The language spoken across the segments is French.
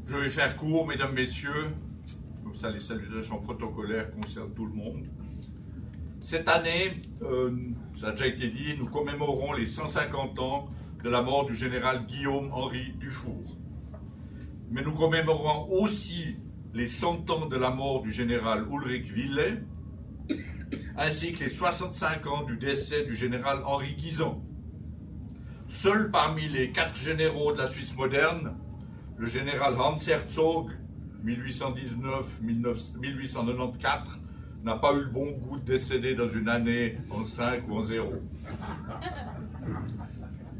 Je vais faire court, mesdames, messieurs, comme ça les salutations protocolaires concernent tout le monde. Cette année, ça a déjà été dit, nous commémorons les 150 ans de la mort du général Guillaume-Henri Dufour. Mais nous commémorons aussi les 100 ans de la mort du général Ulrich Wille, ainsi que les 65 ans du décès du général Henri Guisan. Seul parmi les 4 généraux de la Suisse moderne, le général Hans Herzog, 1819-1894, n'a pas eu le bon goût de décéder dans une année en 5 ou en 0.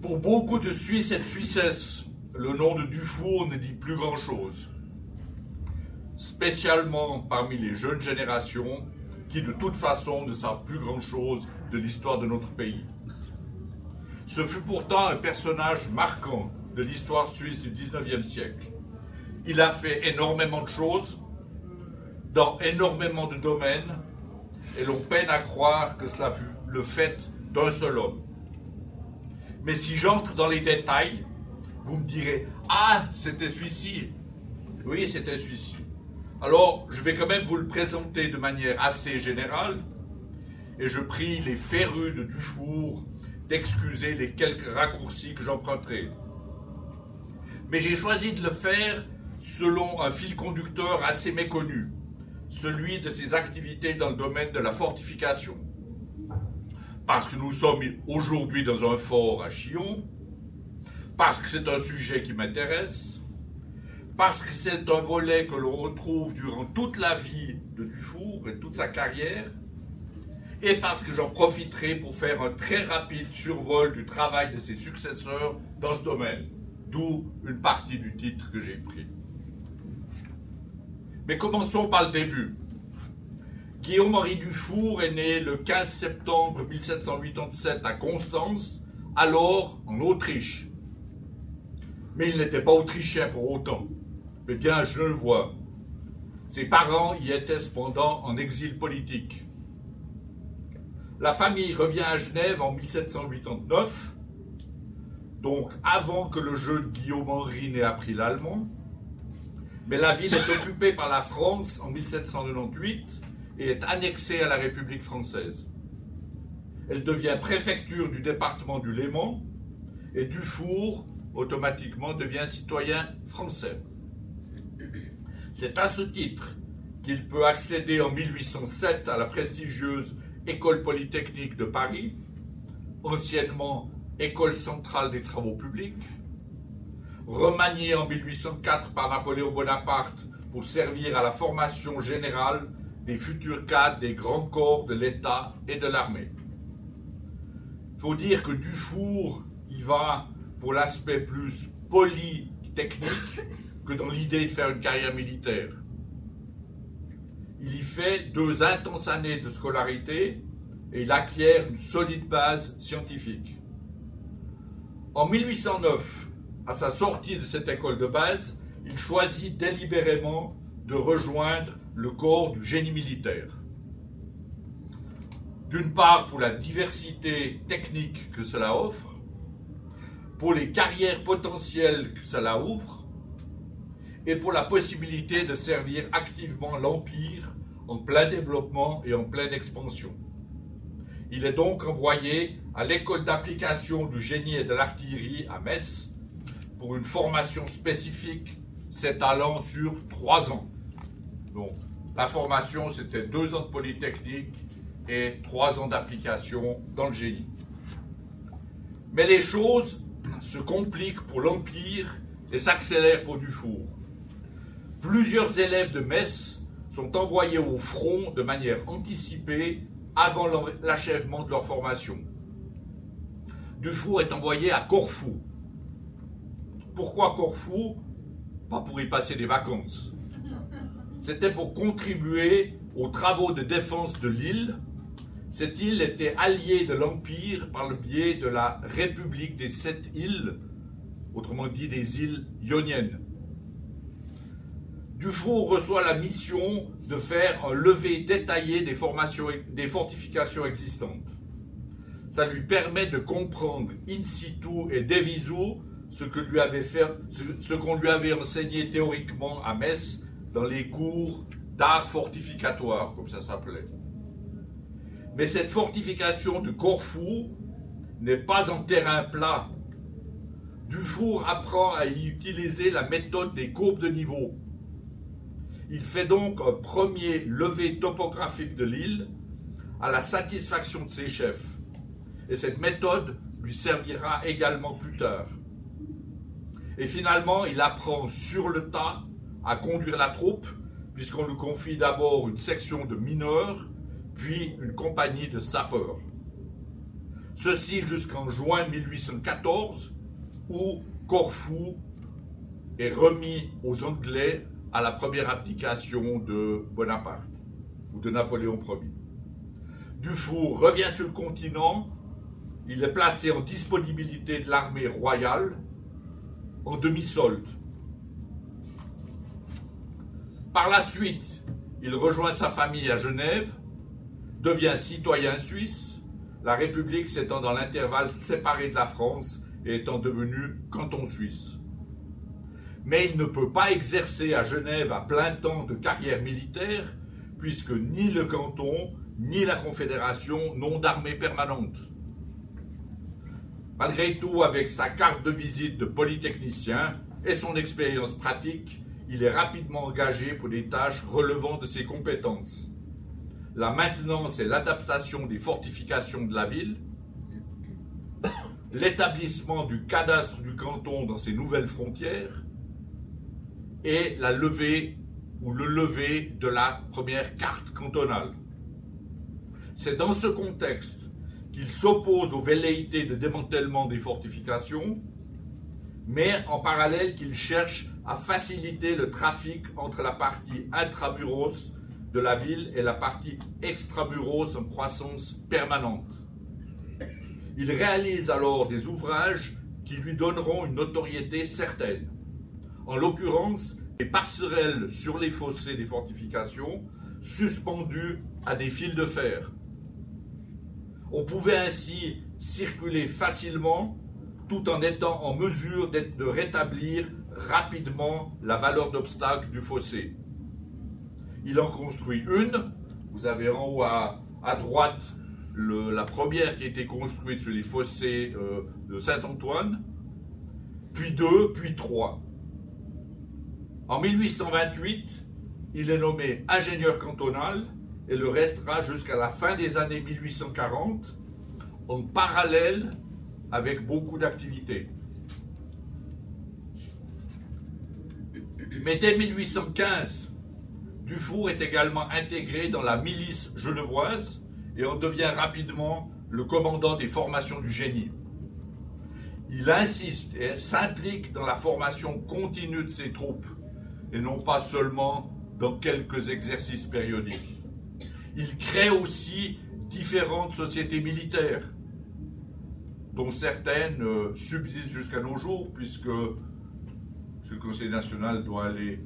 Pour beaucoup de Suisses et de Suissesses, le nom de Dufour ne dit plus grand-chose, spécialement parmi les jeunes générations qui de toute façon ne savent plus grand-chose de l'histoire de notre pays. Ce fut pourtant un personnage marquant de l'histoire suisse du XIXe siècle. Il a fait énormément de choses, dans énormément de domaines, et l'on peine à croire que cela fut le fait d'un seul homme. Mais si j'entre dans les détails, vous me direz « Ah, c'était celui-ci !» Oui, c'était celui-ci. Alors, je vais quand même vous le présenter de manière assez générale, et je prie les férus de Dufour d'excuser les quelques raccourcis que j'emprunterai. Mais j'ai choisi de le faire selon un fil conducteur assez méconnu, celui de ses activités dans le domaine de la fortification. Parce que nous sommes aujourd'hui dans un fort à Chillon, parce que c'est un sujet qui m'intéresse, parce que c'est un volet que l'on retrouve durant toute la vie de Dufour et toute sa carrière, et parce que j'en profiterai pour faire un très rapide survol du travail de ses successeurs dans ce domaine, d'où une partie du titre que j'ai pris. Mais commençons par le début. Guillaume-Henri Dufour est né le 15 septembre 1787 à Constance, alors en Autriche. Mais il n'était pas autrichien pour autant, mais bien genevois. Ses parents y étaient cependant en exil politique. La famille revient à Genève en 1789, donc avant que le jeune Guillaume-Henri n'ait appris l'allemand. Mais la ville est occupée par la France en 1798 et est annexée à la République française. Elle devient préfecture du département du Léman et Dufour, automatiquement, devient citoyen français. C'est à ce titre qu'il peut accéder en 1807 à la prestigieuse École polytechnique de Paris, anciennement École centrale des travaux publics, remaniée en 1804 par Napoléon Bonaparte pour servir à la formation générale des futurs cadres des grands corps de l'État et de l'armée. Il faut dire que Dufour y va pour l'aspect plus polytechnique que dans l'idée de faire une carrière militaire. Il y fait 2 intenses années de scolarité et il acquiert une solide base scientifique. En 1809, à sa sortie de cette école de base, il choisit délibérément de rejoindre le corps du génie militaire. D'une part pour la diversité technique que cela offre, pour les carrières potentielles que cela ouvre, et pour la possibilité de servir activement l'Empire en plein développement et en pleine expansion. Il est donc envoyé à l'école d'application du génie et de l'artillerie à Metz pour une formation spécifique s'étalant sur 3 ans. Donc, la formation, c'était 2 ans de polytechnique et 3 ans d'application dans le génie. Mais les choses se compliquent pour l'Empire et s'accélèrent pour Dufour. Plusieurs élèves de Metz sont envoyés au front de manière anticipée avant l'achèvement de leur formation. Dufour est envoyé à Corfou. Pourquoi Corfou? Pas pour y passer des vacances. C'était pour contribuer aux travaux de défense de l'île. Cette île était alliée de l'Empire par le biais de la République des 7 îles, autrement dit des îles ioniennes. Dufour reçoit la mission de faire un levé détaillé des fortifications existantes. Ça lui permet de comprendre in situ et de visu ce qu'on lui avait enseigné théoriquement à Metz dans les cours d'art fortificatoire, comme ça s'appelait. Mais cette fortification de Corfou n'est pas en terrain plat. Dufour apprend à y utiliser la méthode des courbes de niveau. Il fait donc un premier levé topographique de l'île à la satisfaction de ses chefs. Et cette méthode lui servira également plus tard. Et finalement, il apprend sur le tas à conduire la troupe, puisqu'on lui confie d'abord une section de mineurs, puis une compagnie de sapeurs. Ceci jusqu'en juin 1814, où Corfou est remis aux Anglais à la première abdication de Bonaparte, ou de Napoléon Ier. Dufour revient sur le continent, il est placé en disponibilité de l'armée royale, en demi-solde. Par la suite, il rejoint sa famille à Genève, devient citoyen suisse, la République s'étant dans l'intervalle séparée de la France et étant devenue canton suisse. Mais il ne peut pas exercer à Genève à plein temps de carrière militaire, puisque ni le canton ni la Confédération n'ont d'armée permanente. Malgré tout, avec sa carte de visite de polytechnicien et son expérience pratique, il est rapidement engagé pour des tâches relevant de ses compétences. La maintenance et l'adaptation des fortifications de la ville, l'établissement du cadastre du canton dans ses nouvelles frontières et la levée ou le lever de la première carte cantonale. C'est dans ce contexte qu'il s'oppose aux velléités de démantèlement des fortifications, mais en parallèle qu'il cherche à faciliter le trafic entre la partie intramuros de la ville et la partie extramuros en croissance permanente. Il réalise alors des ouvrages qui lui donneront une notoriété certaine. En l'occurrence, des passerelles sur les fossés des fortifications suspendues à des fils de fer. On pouvait ainsi circuler facilement tout en étant en mesure de rétablir rapidement la valeur d'obstacle du fossé. Il en construit une, vous avez en haut à droite la première qui a été construite sur les fossés de Saint-Antoine, puis deux, puis trois. En 1828, il est nommé ingénieur cantonal et le restera jusqu'à la fin des années 1840, en parallèle avec beaucoup d'activités. Mais dès 1815, Dufour est également intégré dans la milice genevoise et en devient rapidement le commandant des formations du génie. Il insiste et s'implique dans la formation continue de ses troupes et non pas seulement dans quelques exercices périodiques. Il crée aussi différentes sociétés militaires, dont certaines subsistent jusqu'à nos jours, puisque le Conseil national doit aller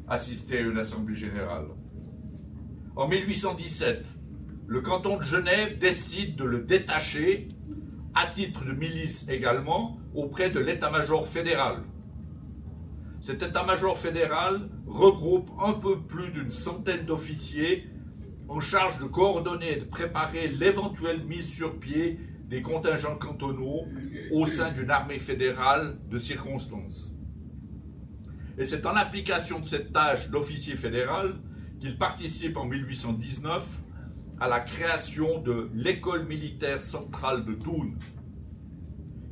assister à une assemblée générale. En 1817, le canton de Genève décide de le détacher, à titre de milice également, auprès de l'état-major fédéral. Cet état-major fédéral regroupe un peu plus d'une centaine d'officiers en charge de coordonner et de préparer l'éventuelle mise sur pied des contingents cantonaux au sein d'une armée fédérale de circonstance. Et c'est en application de cette tâche d'officier fédéral qu'il participe en 1819 à la création de l'école militaire centrale de Thun.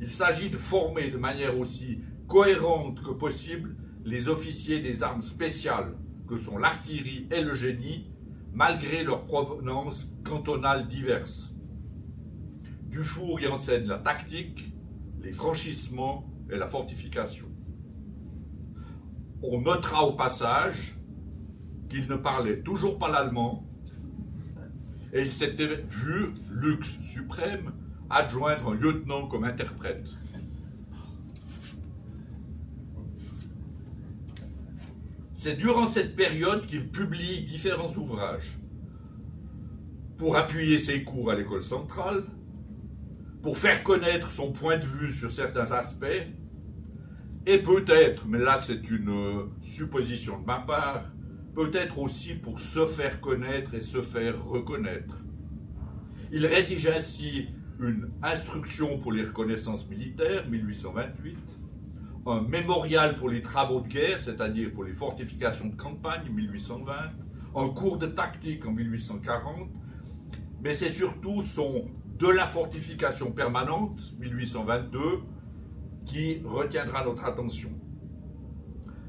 Il s'agit de former de manière aussi cohérente que possible les officiers des armes spéciales que sont l'artillerie et le génie, malgré leurs provenances cantonales diverses. Dufour y enseigne la tactique, les franchissements et la fortification. On notera au passage qu'il ne parlait toujours pas l'allemand et il s'était vu, luxe suprême, adjoindre un lieutenant comme interprète. C'est durant cette période qu'il publie différents ouvrages pour appuyer ses cours à l'école centrale, pour faire connaître son point de vue sur certains aspects, Et peut-être, mais là c'est une supposition de ma part, peut-être aussi pour se faire connaître et se faire reconnaître. Il rédige ainsi une instruction pour les reconnaissances militaires, 1828, un mémorial pour les travaux de guerre, c'est-à-dire pour les fortifications de campagne, 1820, un cours de tactique en 1840, mais c'est surtout son De la fortification permanente, 1822, qui retiendra notre attention.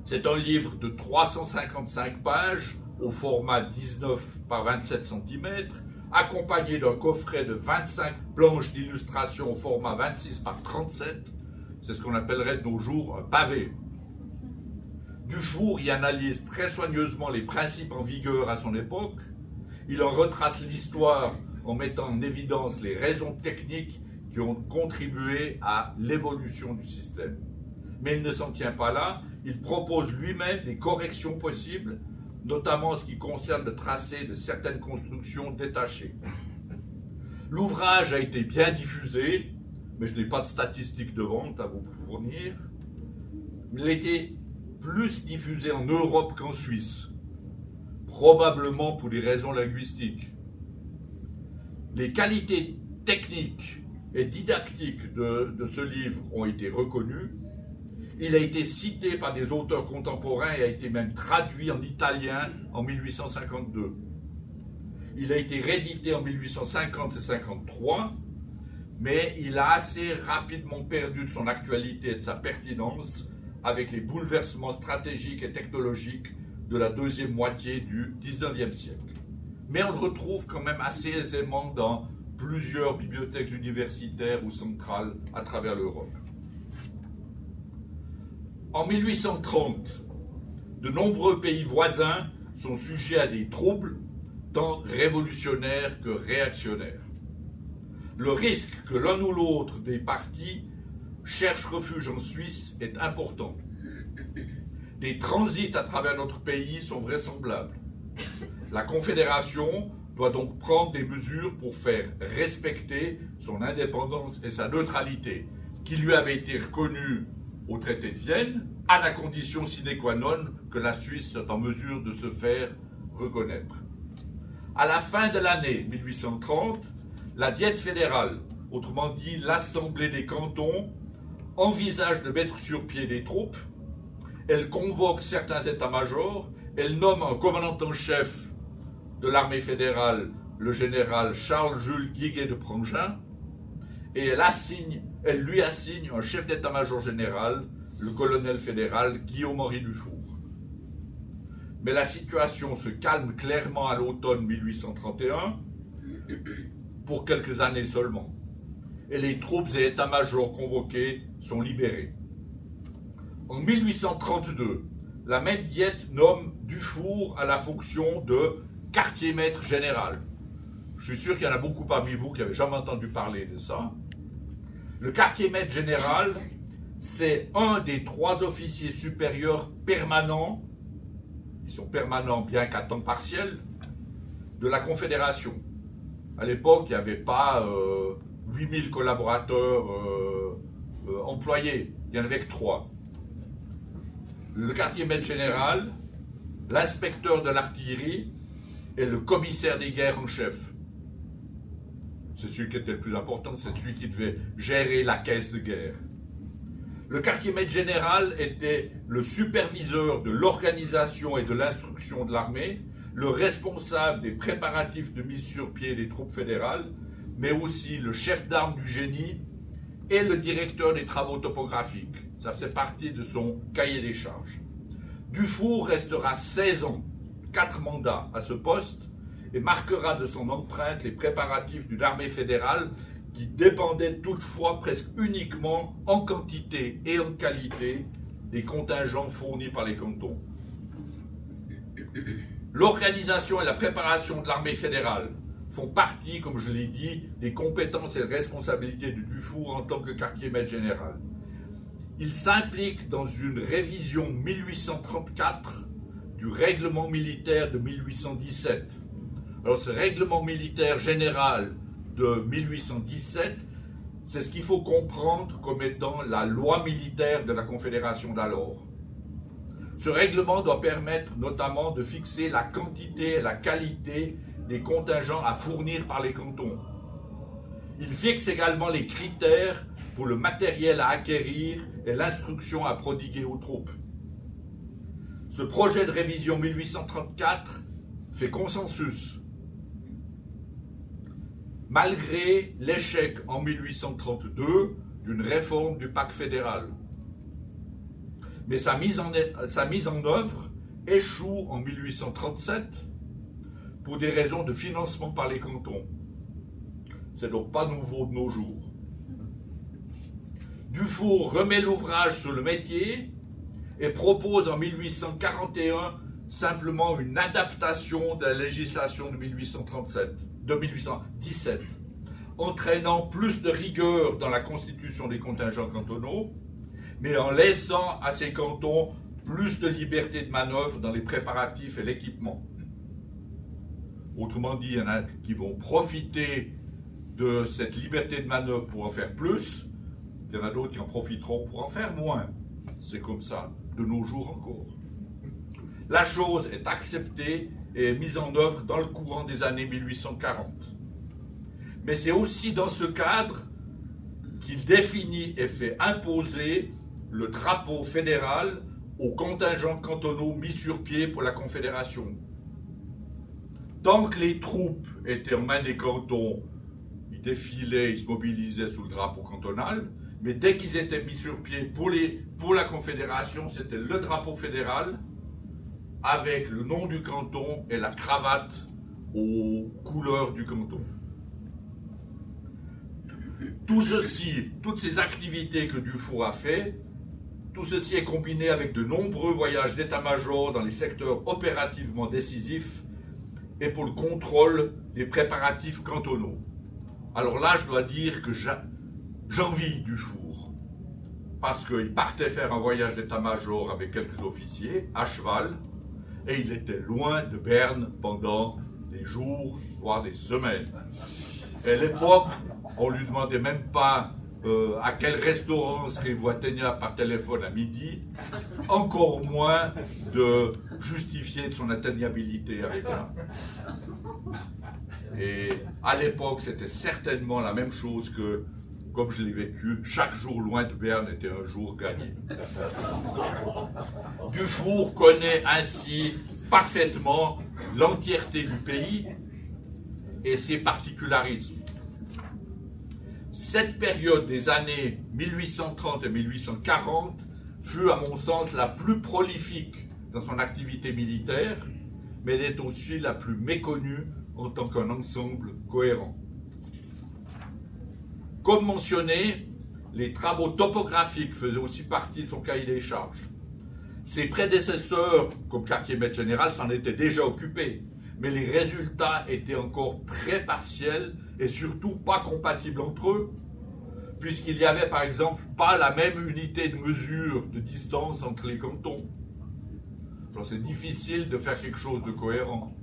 C'est un livre de 355 pages, au format 19 par 27 cm, accompagné d'un coffret de 25 planches d'illustration au format 26 par 37. C'est ce qu'on appellerait de nos jours un pavé. Dufour y analyse très soigneusement les principes en vigueur à son époque. Il en retrace l'histoire en mettant en évidence les raisons techniques qui ont contribué à l'évolution du système. Mais il ne s'en tient pas là, il propose lui-même des corrections possibles, notamment en ce qui concerne le tracé de certaines constructions détachées. L'ouvrage a été bien diffusé, mais je n'ai pas de statistiques de vente à vous fournir. Il a été plus diffusé en Europe qu'en Suisse, probablement pour des raisons linguistiques. Les qualités techniques et didactiques de ce livre ont été reconnues. Il a été cité par des auteurs contemporains et a été même traduit en italien en 1852. Il a été réédité en 1850 et 53, mais il a assez rapidement perdu de son actualité et de sa pertinence avec les bouleversements stratégiques et technologiques de la deuxième moitié du XIXe siècle. Mais on le retrouve quand même assez aisément dans plusieurs bibliothèques universitaires ou centrales à travers l'Europe. En 1830, de nombreux pays voisins sont sujets à des troubles, tant révolutionnaires que réactionnaires. Le risque que l'un ou l'autre des partis cherche refuge en Suisse est important. Des transits à travers notre pays sont vraisemblables. La Confédération doit donc prendre des mesures pour faire respecter son indépendance et sa neutralité, qui lui avait été reconnue au traité de Vienne, à la condition sine qua non que la Suisse soit en mesure de se faire reconnaître. À la fin de l'année 1830, la Diète fédérale, autrement dit l'Assemblée des cantons, envisage de mettre sur pied des troupes. Elle convoque certains états-majors, elle nomme un commandant en chef de l'armée fédérale, le général Charles-Jules Guiguet de Prangin, et elle lui assigne un chef d'état-major général, le colonel fédéral Guillaume-Henri Dufour. Mais la situation se calme clairement à l'automne 1831, pour quelques années seulement, et les troupes et états-majors convoqués sont libérés. En 1832, la même Diète nomme Dufour à la fonction de quartier-maître général. Je suis sûr qu'il y en a beaucoup parmi vous qui n'avaient jamais entendu parler de ça. Le quartier-maître général, c'est un des 3 officiers supérieurs permanents, ils sont permanents bien qu'à temps partiel, de la Confédération. À l'époque, il n'y avait pas 8000 collaborateurs employés, il n'y en avait que 3. Le quartier-maître général, l'inspecteur de l'artillerie et le commissaire des guerres en chef. C'est celui qui était le plus important, c'est celui qui devait gérer la caisse de guerre. Le quartier-maître général était le superviseur de l'organisation et de l'instruction de l'armée, le responsable des préparatifs de mise sur pied des troupes fédérales, mais aussi le chef d'armes du génie et le directeur des travaux topographiques. Ça fait partie de son cahier des charges. Dufour restera 16 ans, 4 mandats à ce poste, et marquera de son empreinte les préparatifs d'une armée fédérale qui dépendait toutefois presque uniquement en quantité et en qualité des contingents fournis par les cantons. L'organisation et la préparation de l'armée fédérale font partie, comme je l'ai dit, des compétences et responsabilités de Dufour en tant que quartier-maître général. Il s'implique dans une révision 1834 du règlement militaire de 1817. Alors ce règlement militaire général de 1817 C'est ce qu'il faut comprendre comme étant la loi militaire de la Confédération d'alors. Ce règlement doit permettre notamment de fixer la quantité et la qualité des contingents à fournir par les cantons. Il fixe également les critères pour le matériel à acquérir et l'instruction à prodiguer aux troupes. Ce projet de révision 1834 fait consensus, malgré l'échec en 1832 d'une réforme du pacte fédéral. Mais sa mise en œuvre échoue en 1837 pour des raisons de financement par les cantons. C'est donc pas nouveau de nos jours. Dufour remet l'ouvrage sur le métier et propose en 1841 simplement une adaptation de la législation de 1817, entraînant plus de rigueur dans la constitution des contingents cantonaux, mais en laissant à ces cantons plus de liberté de manœuvre dans les préparatifs et l'équipement. Autrement dit, il y en a qui vont profiter de cette liberté de manœuvre pour en faire plus, il y en a d'autres qui en profiteront pour en faire moins. C'est comme ça, de nos jours encore. La chose est acceptée et est mise en œuvre dans le courant des années 1840. Mais c'est aussi dans ce cadre qu'il définit et fait imposer le drapeau fédéral aux contingents cantonaux mis sur pied pour la Confédération. Tant que les troupes étaient en main des cantons, ils défilaient, ils se mobilisaient sous le drapeau cantonal, mais dès qu'ils étaient mis sur pied pour la Confédération, c'était le drapeau fédéral avec le nom du canton et la cravate aux couleurs du canton. Tout ceci, toutes ces activités que Dufour a fait, tout ceci est combiné avec de nombreux voyages d'état-major dans les secteurs opérativement décisifs et pour le contrôle des préparatifs cantonaux. Alors là, je dois dire que j'envie Dufour, parce qu'il partait faire un voyage d'état-major avec quelques officiers, à cheval, et il était loin de Berne pendant des jours, voire des semaines. Et à l'époque, on ne lui demandait même pas à quel restaurant serait-vous atteignable par téléphone à midi, encore moins de justifier de son atteignabilité avec ça. Et à l'époque, c'était certainement la même chose que, comme je l'ai vécu, chaque jour loin de Berne était un jour gagné. Dufour connaît ainsi parfaitement l'entièreté du pays et ses particularismes. Cette période des années 1830 et 1840 fut, à mon sens, la plus prolifique dans son activité militaire, mais elle est aussi la plus méconnue en tant qu'un ensemble cohérent. Comme mentionné, les travaux topographiques faisaient aussi partie de son cahier des charges. Ses prédécesseurs, comme quartier-maître général, s'en étaient déjà occupés, mais les résultats étaient encore très partiels et surtout pas compatibles entre eux, puisqu'il n'y avait par exemple pas la même unité de mesure de distance entre les cantons. Alors c'est difficile de faire quelque chose de cohérent.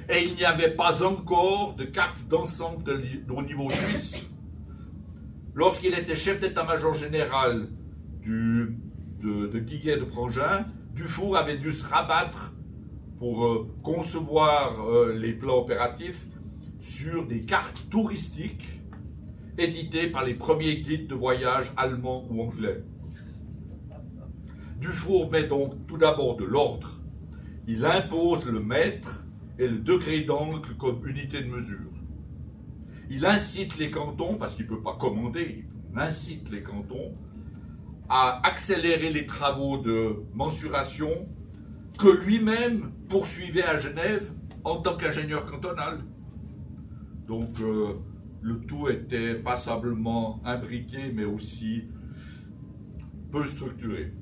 Et il n'y avait pas encore de carte d'ensemble au niveau suisse. Lorsqu'il était chef d'état-major général de Guiguet de Prangin, Dufour avait dû se rabattre pour concevoir les plans opératifs sur des cartes touristiques éditées par les premiers guides de voyage allemands ou anglais. Dufour met donc tout d'abord de l'ordre. Il impose le mètre et le degré d'angle comme unité de mesure. Il incite les cantons, parce qu'il ne peut pas commander, il incite les cantons à accélérer les travaux de mensuration que lui-même poursuivait à Genève en tant qu'ingénieur cantonal. Donc le tout était passablement imbriqué, mais aussi peu structuré.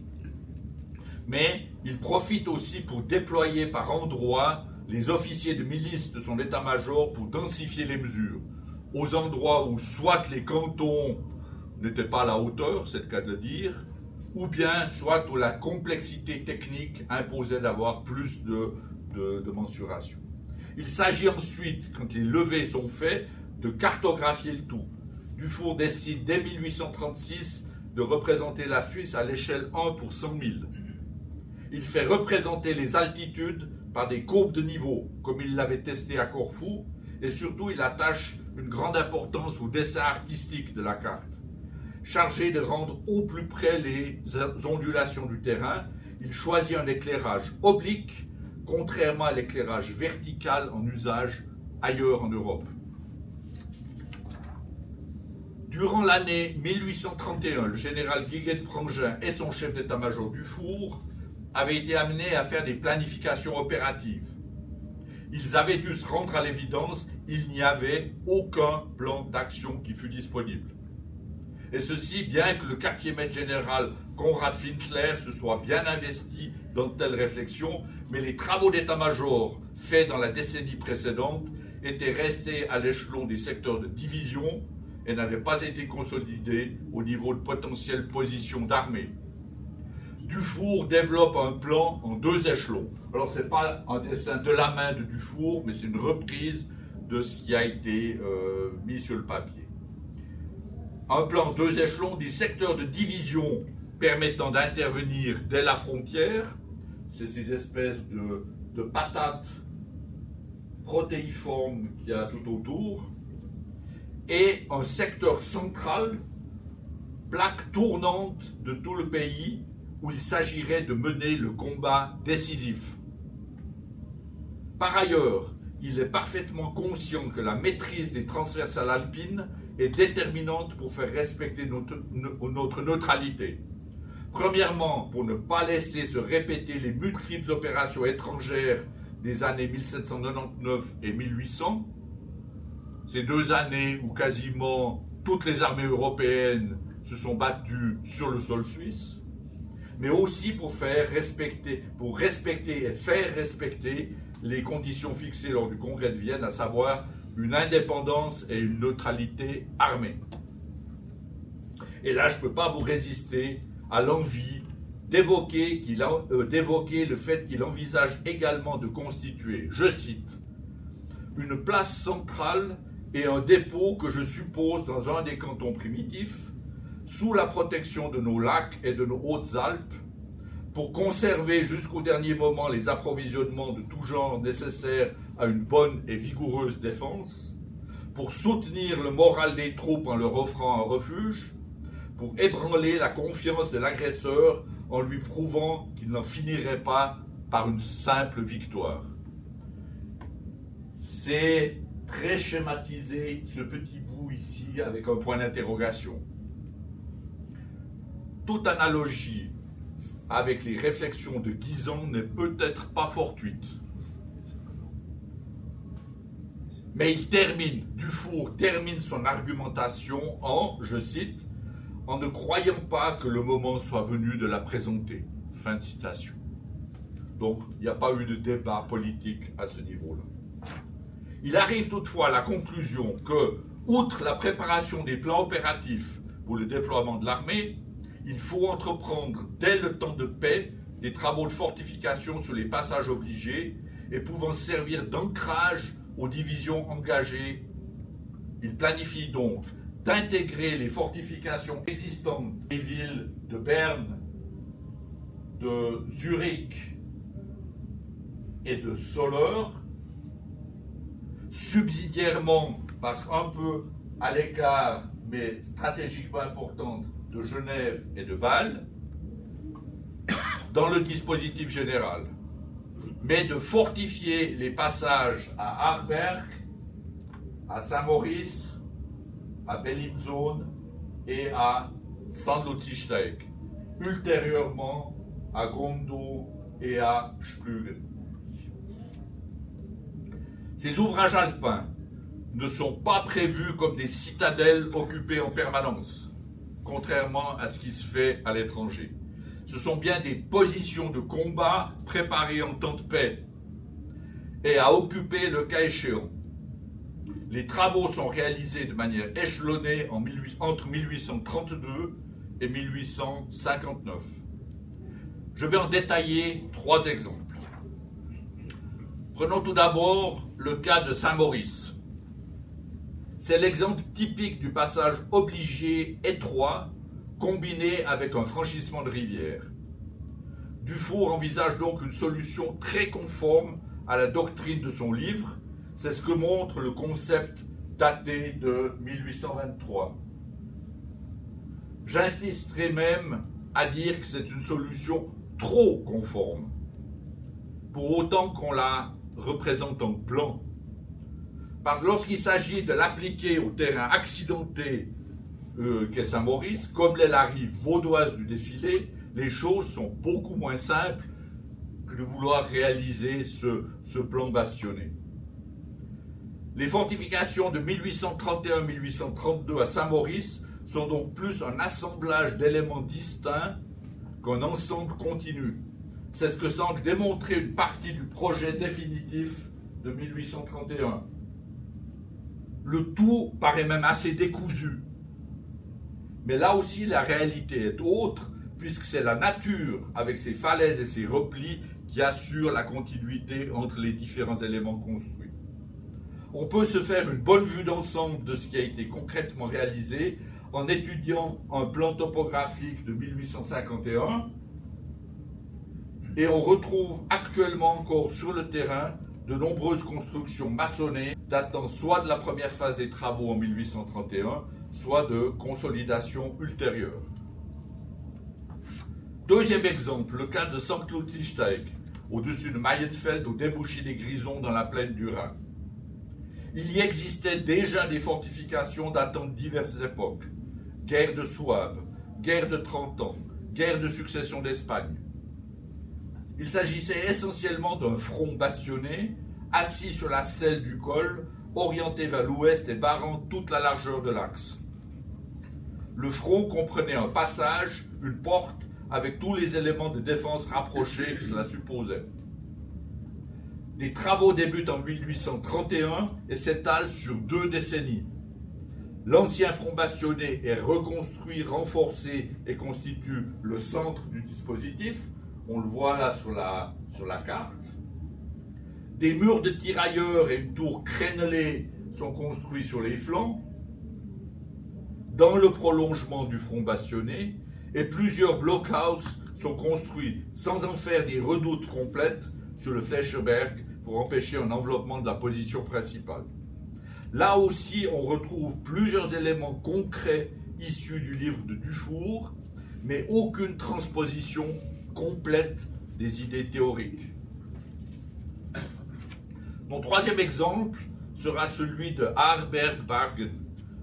Mais il profite aussi pour déployer par endroits les officiers de milice de son état-major pour densifier les mesures, aux endroits où soit les cantons n'étaient pas à la hauteur, c'est le cas de le dire, ou bien soit où la complexité technique imposait d'avoir plus de mensuration. Il s'agit ensuite, quand les levées sont faits, de cartographier le tout. Dufour décide dès 1836 de représenter la Suisse à l'échelle 1 pour 100 000. Il fait représenter les altitudes par des courbes de niveau, comme il l'avait testé à Corfou, et surtout il attache une grande importance au dessin artistique de la carte. Chargé de rendre au plus près les ondulations du terrain, il choisit un éclairage oblique, contrairement à l'éclairage vertical en usage ailleurs en Europe. Durant l'année 1831, le général Guiguen-Prangin et son chef d'état-major Dufour avaient été amenés à faire des planifications opératives. Ils avaient dû se rendre à l'évidence, il n'y avait aucun plan d'action qui fût disponible. Et ceci bien que le quartier-maître général Conrad Finsler se soit bien investi dans de telles réflexions, mais les travaux d'état-major faits dans la décennie précédente étaient restés à l'échelon des secteurs de division et n'avaient pas été consolidés au niveau de potentielle position d'armée. Dufour développe un plan en 2 échelons. Alors ce n'est pas un dessin de la main de Dufour, mais c'est une reprise de ce qui a été mis sur le papier. Un plan en 2 échelons, des secteurs de division permettant d'intervenir dès la frontière, c'est ces espèces de patates protéiformes qu'il y a tout autour, et un secteur central, plaque tournante de tout le pays, où il s'agirait de mener le combat décisif. Par ailleurs, il est parfaitement conscient que la maîtrise des transversales alpines est déterminante pour faire respecter notre neutralité. Premièrement, pour ne pas laisser se répéter les multiples opérations étrangères des années 1799 et 1800, ces 2 années où quasiment toutes les armées européennes se sont battues sur le sol suisse, mais aussi pour respecter et faire respecter les conditions fixées lors du Congrès de Vienne, à savoir une indépendance et une neutralité armée. Et là, je ne peux pas vous résister à l'envie d'évoquer le fait qu'il envisage également de constituer, je cite, une place centrale et un dépôt que je suppose dans un des cantons primitifs, sous la protection de nos lacs et de nos Hautes-Alpes, pour conserver jusqu'au dernier moment les approvisionnements de tout genre nécessaires à une bonne et vigoureuse défense, pour soutenir le moral des troupes en leur offrant un refuge, pour ébranler la confiance de l'agresseur en lui prouvant qu'il n'en finirait pas par une simple victoire. C'est très schématisé ce petit bout ici avec un point d'interrogation. Toute analogie avec les réflexions de Guisan n'est peut-être pas fortuite. Mais Dufour termine son argumentation en, je cite, « en ne croyant pas que le moment soit venu de la présenter ». Fin de citation. Donc, il n'y a pas eu de débat politique à ce niveau-là. Il arrive toutefois à la conclusion que, outre la préparation des plans opératifs pour le déploiement de l'armée, il faut entreprendre dès le temps de paix des travaux de fortification sur les passages obligés et pouvant servir d'ancrage aux divisions engagées. Il planifie donc d'intégrer les fortifications existantes des villes de Berne, de Zurich et de Soleure, subsidiairement, parce qu'un peu à l'écart, mais stratégiquement importante, de Genève et de Bâle, dans le dispositif général, mais de fortifier les passages à Arberg, à Saint-Maurice, à Bellinzone et à Sandlutzisteig, ultérieurement à Gondo et à Splügen. Ces ouvrages alpins ne sont pas prévus comme des citadelles occupées en permanence, contrairement à ce qui se fait à l'étranger. Ce sont bien des positions de combat préparées en temps de paix et à occuper le cas échéant. Les travaux sont réalisés de manière échelonnée entre 1832 et 1859. Je vais en détailler 3 exemples. Prenons tout d'abord le cas de Saint-Maurice. C'est l'exemple typique du passage obligé étroit combiné avec un franchissement de rivière. Dufour envisage donc une solution très conforme à la doctrine de son livre. C'est ce que montre le concept daté de 1823. J'insisterai même à dire que c'est une solution trop conforme, pour autant qu'on la représente en plan. Parce que lorsqu'il s'agit de l'appliquer au terrain accidenté qu'est Saint-Maurice, comme l'est la rive vaudoise du défilé, les choses sont beaucoup moins simples que de vouloir réaliser ce plan bastionné. Les fortifications de 1831-1832 à Saint-Maurice sont donc plus un assemblage d'éléments distincts qu'un ensemble continu. C'est ce que semble démontrer une partie du projet définitif de 1831. Le tout paraît même assez décousu. Mais là aussi, la réalité est autre, puisque c'est la nature, avec ses falaises et ses replis, qui assure la continuité entre les différents éléments construits. On peut se faire une bonne vue d'ensemble de ce qui a été concrètement réalisé en étudiant un plan topographique de 1851, et on retrouve actuellement encore sur le terrain de nombreuses constructions maçonnées datant soit de la première phase des travaux en 1831, soit de consolidation ultérieure. Deuxième exemple, le cas de Sankt-Ludwigsteig, au-dessus de Mayenfeld, au débouché des Grisons dans la plaine du Rhin. Il y existait déjà des fortifications datant de diverses époques. Guerre de Souabe, guerre de 30 ans, guerre de succession d'Espagne. Il s'agissait essentiellement d'un front bastionné, assis sur la selle du col, orienté vers l'ouest et barrant toute la largeur de l'axe. Le front comprenait un passage, une porte, avec tous les éléments de défense rapprochés que cela supposait. Les travaux débutent en 1831 et s'étalent sur 2 décennies. L'ancien front bastionné est reconstruit, renforcé et constitue le centre du dispositif. On le voit là sur la carte. Des murs de tirailleurs et une tour crénelée sont construits sur les flancs, dans le prolongement du front bastionné, et plusieurs blockhouses sont construits sans en faire des redoutes complètes sur le Flecherberg pour empêcher un enveloppement de la position principale. Là aussi, on retrouve plusieurs éléments concrets issus du livre de Dufour, mais aucune transposition complète des idées théoriques. Mon troisième exemple sera celui de Aarberg-Bargen,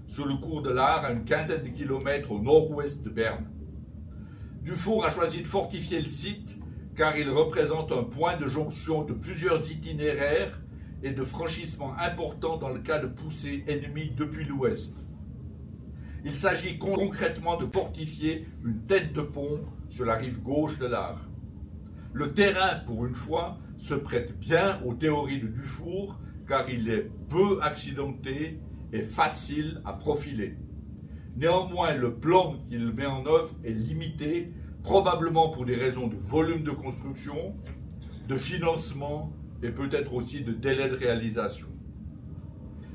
sur le cours de l'Aar, à une quinzaine de kilomètres au nord-ouest de Berne. Dufour a choisi de fortifier le site car il représente un point de jonction de plusieurs itinéraires et de franchissement importants dans le cas de poussées ennemies depuis l'ouest. Il s'agit concrètement de fortifier une tête de pont sur la rive gauche de l'Aar. Le terrain, pour une fois, se prête bien aux théories de Dufour car il est peu accidenté et facile à profiler. Néanmoins, le plan qu'il met en œuvre est limité, probablement pour des raisons de volume de construction, de financement et peut-être aussi de délai de réalisation.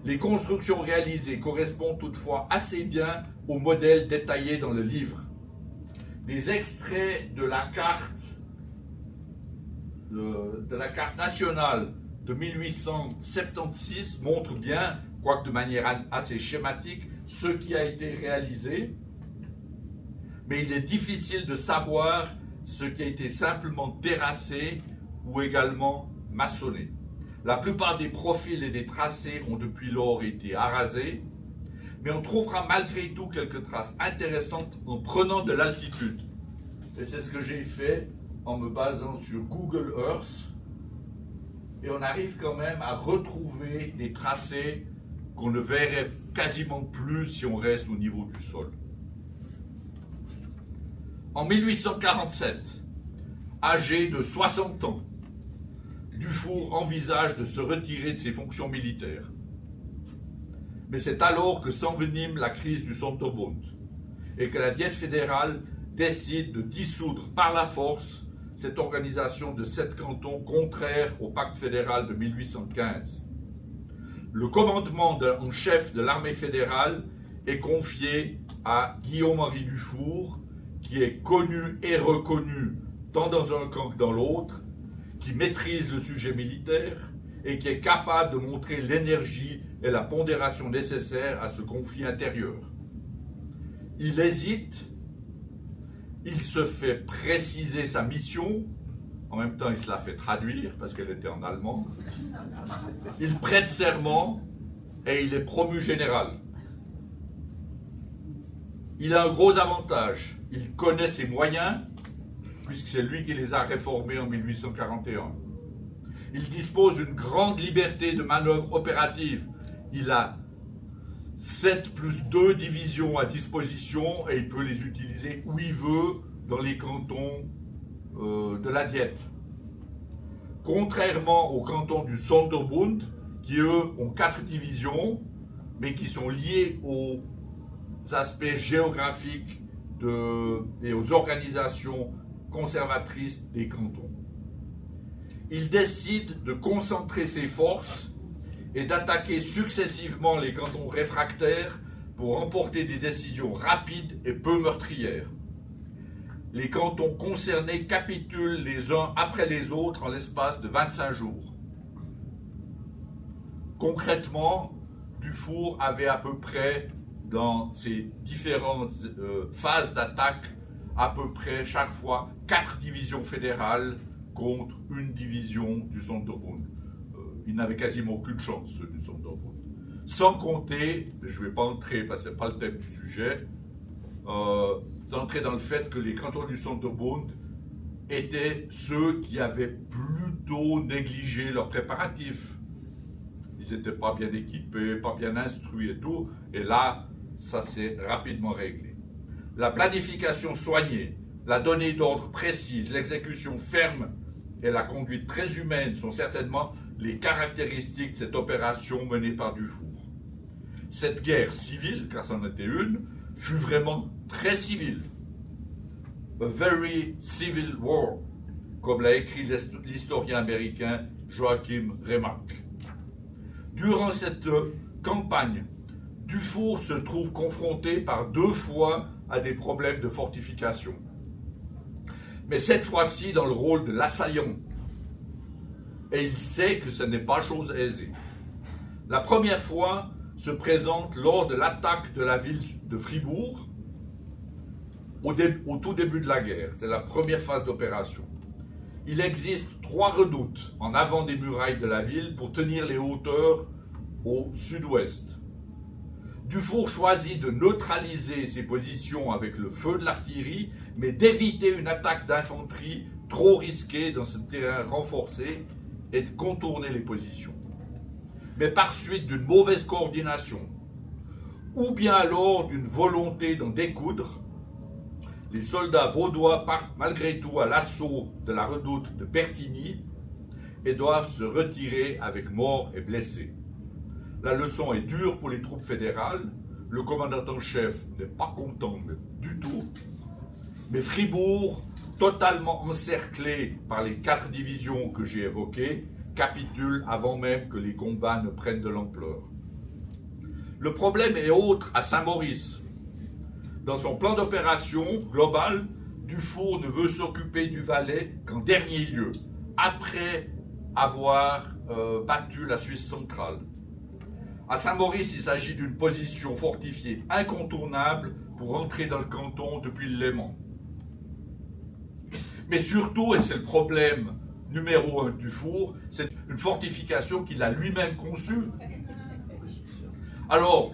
Les constructions réalisées correspondent toutefois assez bien au modèle détaillé dans le livre. Des extraits de la carte nationale de 1876 montrent bien, quoique de manière assez schématique, ce qui a été réalisé, mais il est difficile de savoir ce qui a été simplement terrassé ou également maçonné. La plupart des profils et des tracés ont depuis lors été arasés, mais on trouvera malgré tout quelques traces intéressantes en prenant de l'altitude. Et c'est ce que j'ai fait en me basant sur Google Earth, et on arrive quand même à retrouver des tracés qu'on ne verrait quasiment plus si on reste au niveau du sol. En 1847, âgé de 60 ans, Dufour envisage de se retirer de ses fonctions militaires. Mais c'est alors que s'envenime la crise du Sonderbund et que la Diète fédérale décide de dissoudre par la force cette organisation de 7 cantons contraire au pacte fédéral de 1815. le commandement en chef de l'armée fédérale est confié à Guillaume-Henri Dufour, qui est connu et reconnu tant dans un camp que dans l'autre, qui maîtrise le sujet militaire et qui est capable de montrer l'énergie et la pondération nécessaires à ce conflit intérieur. Il hésite, il se fait préciser sa mission, en même temps il se la fait traduire parce qu'elle était en allemand, il prête serment et il est promu général. Il a un gros avantage, il connaît ses moyens, puisque c'est lui qui les a réformés en 1841. Il dispose d'une grande liberté de manœuvre opérative. Il a 7 plus 2 divisions à disposition et il peut les utiliser où il veut dans les cantons de la Diète. Contrairement aux cantons du Sonderbund, qui eux ont 4 divisions, mais qui sont liés aux aspects géographiques et aux organisations conservatrices des cantons. Il décide de concentrer ses forces et d'attaquer successivement les cantons réfractaires pour remporter des décisions rapides et peu meurtrières. Les cantons concernés capitulent les uns après les autres en l'espace de 25 jours. Concrètement, Dufour avait à peu près, dans ses différentes phases d'attaque, à peu près chaque fois 4 divisions fédérales contre une division du Sonderbund. Il n'avait quasiment aucune chance, ceux du Sonderbund. Sans compter, je ne vais pas entrer parce que ce n'est pas le thème du sujet, sans entrer dans le fait que les cantons du Sonderbund étaient ceux qui avaient plutôt négligé leurs préparatifs. Ils n'étaient pas bien équipés, pas bien instruits et tout, et là, ça s'est rapidement réglé. La planification soignée, la donnée d'ordre précise, l'exécution ferme et la conduite très humaine sont certainement les caractéristiques de cette opération menée par Dufour. Cette guerre civile, car c'en était une, fut vraiment très civile. A very civil war, comme l'a écrit l'historien américain Joachim Remarque. Durant cette campagne, Dufour se trouve confronté par 2 fois à des problèmes de fortification. Mais cette fois-ci dans le rôle de l'assaillant. Et il sait que ce n'est pas chose aisée. La première fois se présente lors de l'attaque de la ville de Fribourg au tout début de la guerre. C'est la première phase d'opération. Il existe 3 redoutes en avant des murailles de la ville pour tenir les hauteurs au sud-ouest. Dufour choisit de neutraliser ses positions avec le feu de l'artillerie, mais d'éviter une attaque d'infanterie trop risquée dans ce terrain renforcé et de contourner les positions. Mais par suite d'une mauvaise coordination, ou bien alors d'une volonté d'en découdre, les soldats vaudois partent malgré tout à l'assaut de la redoute de Bertigny et doivent se retirer avec morts et blessés. La leçon est dure pour les troupes fédérales, le commandant en chef n'est pas content du tout, mais Fribourg, totalement encerclé par les 4 divisions que j'ai évoquées, capitule avant même que les combats ne prennent de l'ampleur. Le problème est autre à Saint-Maurice. Dans son plan d'opération global, Dufour ne veut s'occuper du Valais qu'en dernier lieu, après avoir battu la Suisse centrale. À Saint-Maurice, il s'agit d'une position fortifiée incontournable pour entrer dans le canton depuis le Léman. Mais surtout, et c'est le problème numéro 1 de Dufour, c'est une fortification qu'il a lui-même conçue. Alors,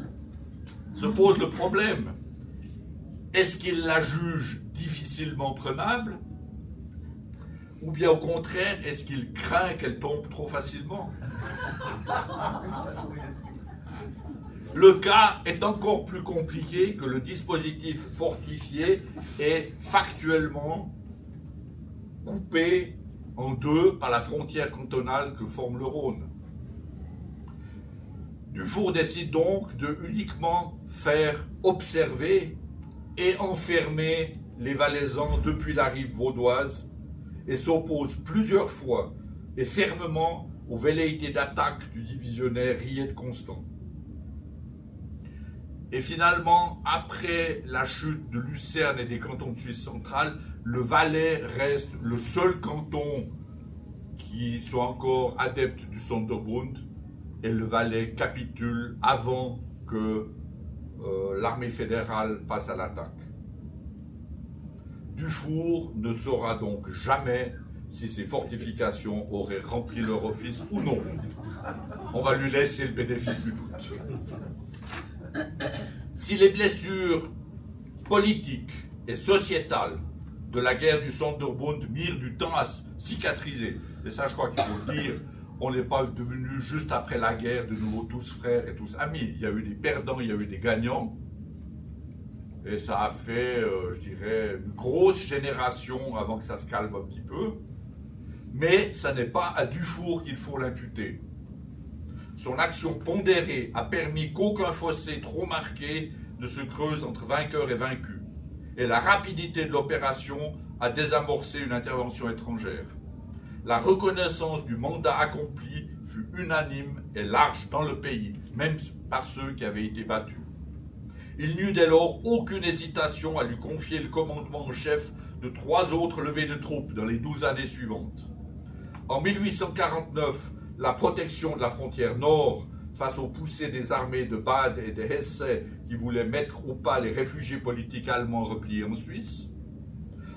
se pose le problème, est-ce qu'il la juge difficilement prenable? Ou bien au contraire, est-ce qu'il craint qu'elle tombe trop facilement? Le cas est encore plus compliqué que le dispositif fortifié est factuellement coupé en 2 par la frontière cantonale que forme le Rhône. Dufour décide donc de uniquement faire observer et enfermer les Valaisans depuis la rive vaudoise et s'oppose plusieurs fois et fermement aux velléités d'attaque du divisionnaire Riet de Constant. Et finalement, après la chute de Lucerne et des cantons de Suisse centrale, le Valais reste le seul canton qui soit encore adepte du Sonderbund, et le Valais capitule avant que l'armée fédérale passe à l'attaque. Dufour ne saura donc jamais si ces fortifications auraient rempli leur office ou non. On va lui laisser le bénéfice du doute. Si les blessures politiques et sociétales de la guerre du Sonderbund mirent du temps à cicatriser, et ça je crois qu'il faut le dire, on n'est pas devenu juste après la guerre de nouveau tous frères et tous amis. Il y a eu des perdants, il y a eu des gagnants, et ça a fait, je dirais, une grosse génération avant que ça se calme un petit peu, mais ça n'est pas à Dufour qu'il faut l'imputer. Son action pondérée a permis qu'aucun fossé trop marqué ne se creuse entre vainqueurs et vaincus. Et la rapidité de l'opération a désamorcé une intervention étrangère. La reconnaissance du mandat accompli fut unanime et large dans le pays, même par ceux qui avaient été battus. Il n'eut dès lors aucune hésitation à lui confier le commandement en chef de 3 autres levées de troupes dans les 12 années suivantes. En 1849, la protection de la frontière nord face aux poussées des armées de Bade et de Hesse qui voulaient mettre au pas les réfugiés politiques allemands repliés en Suisse.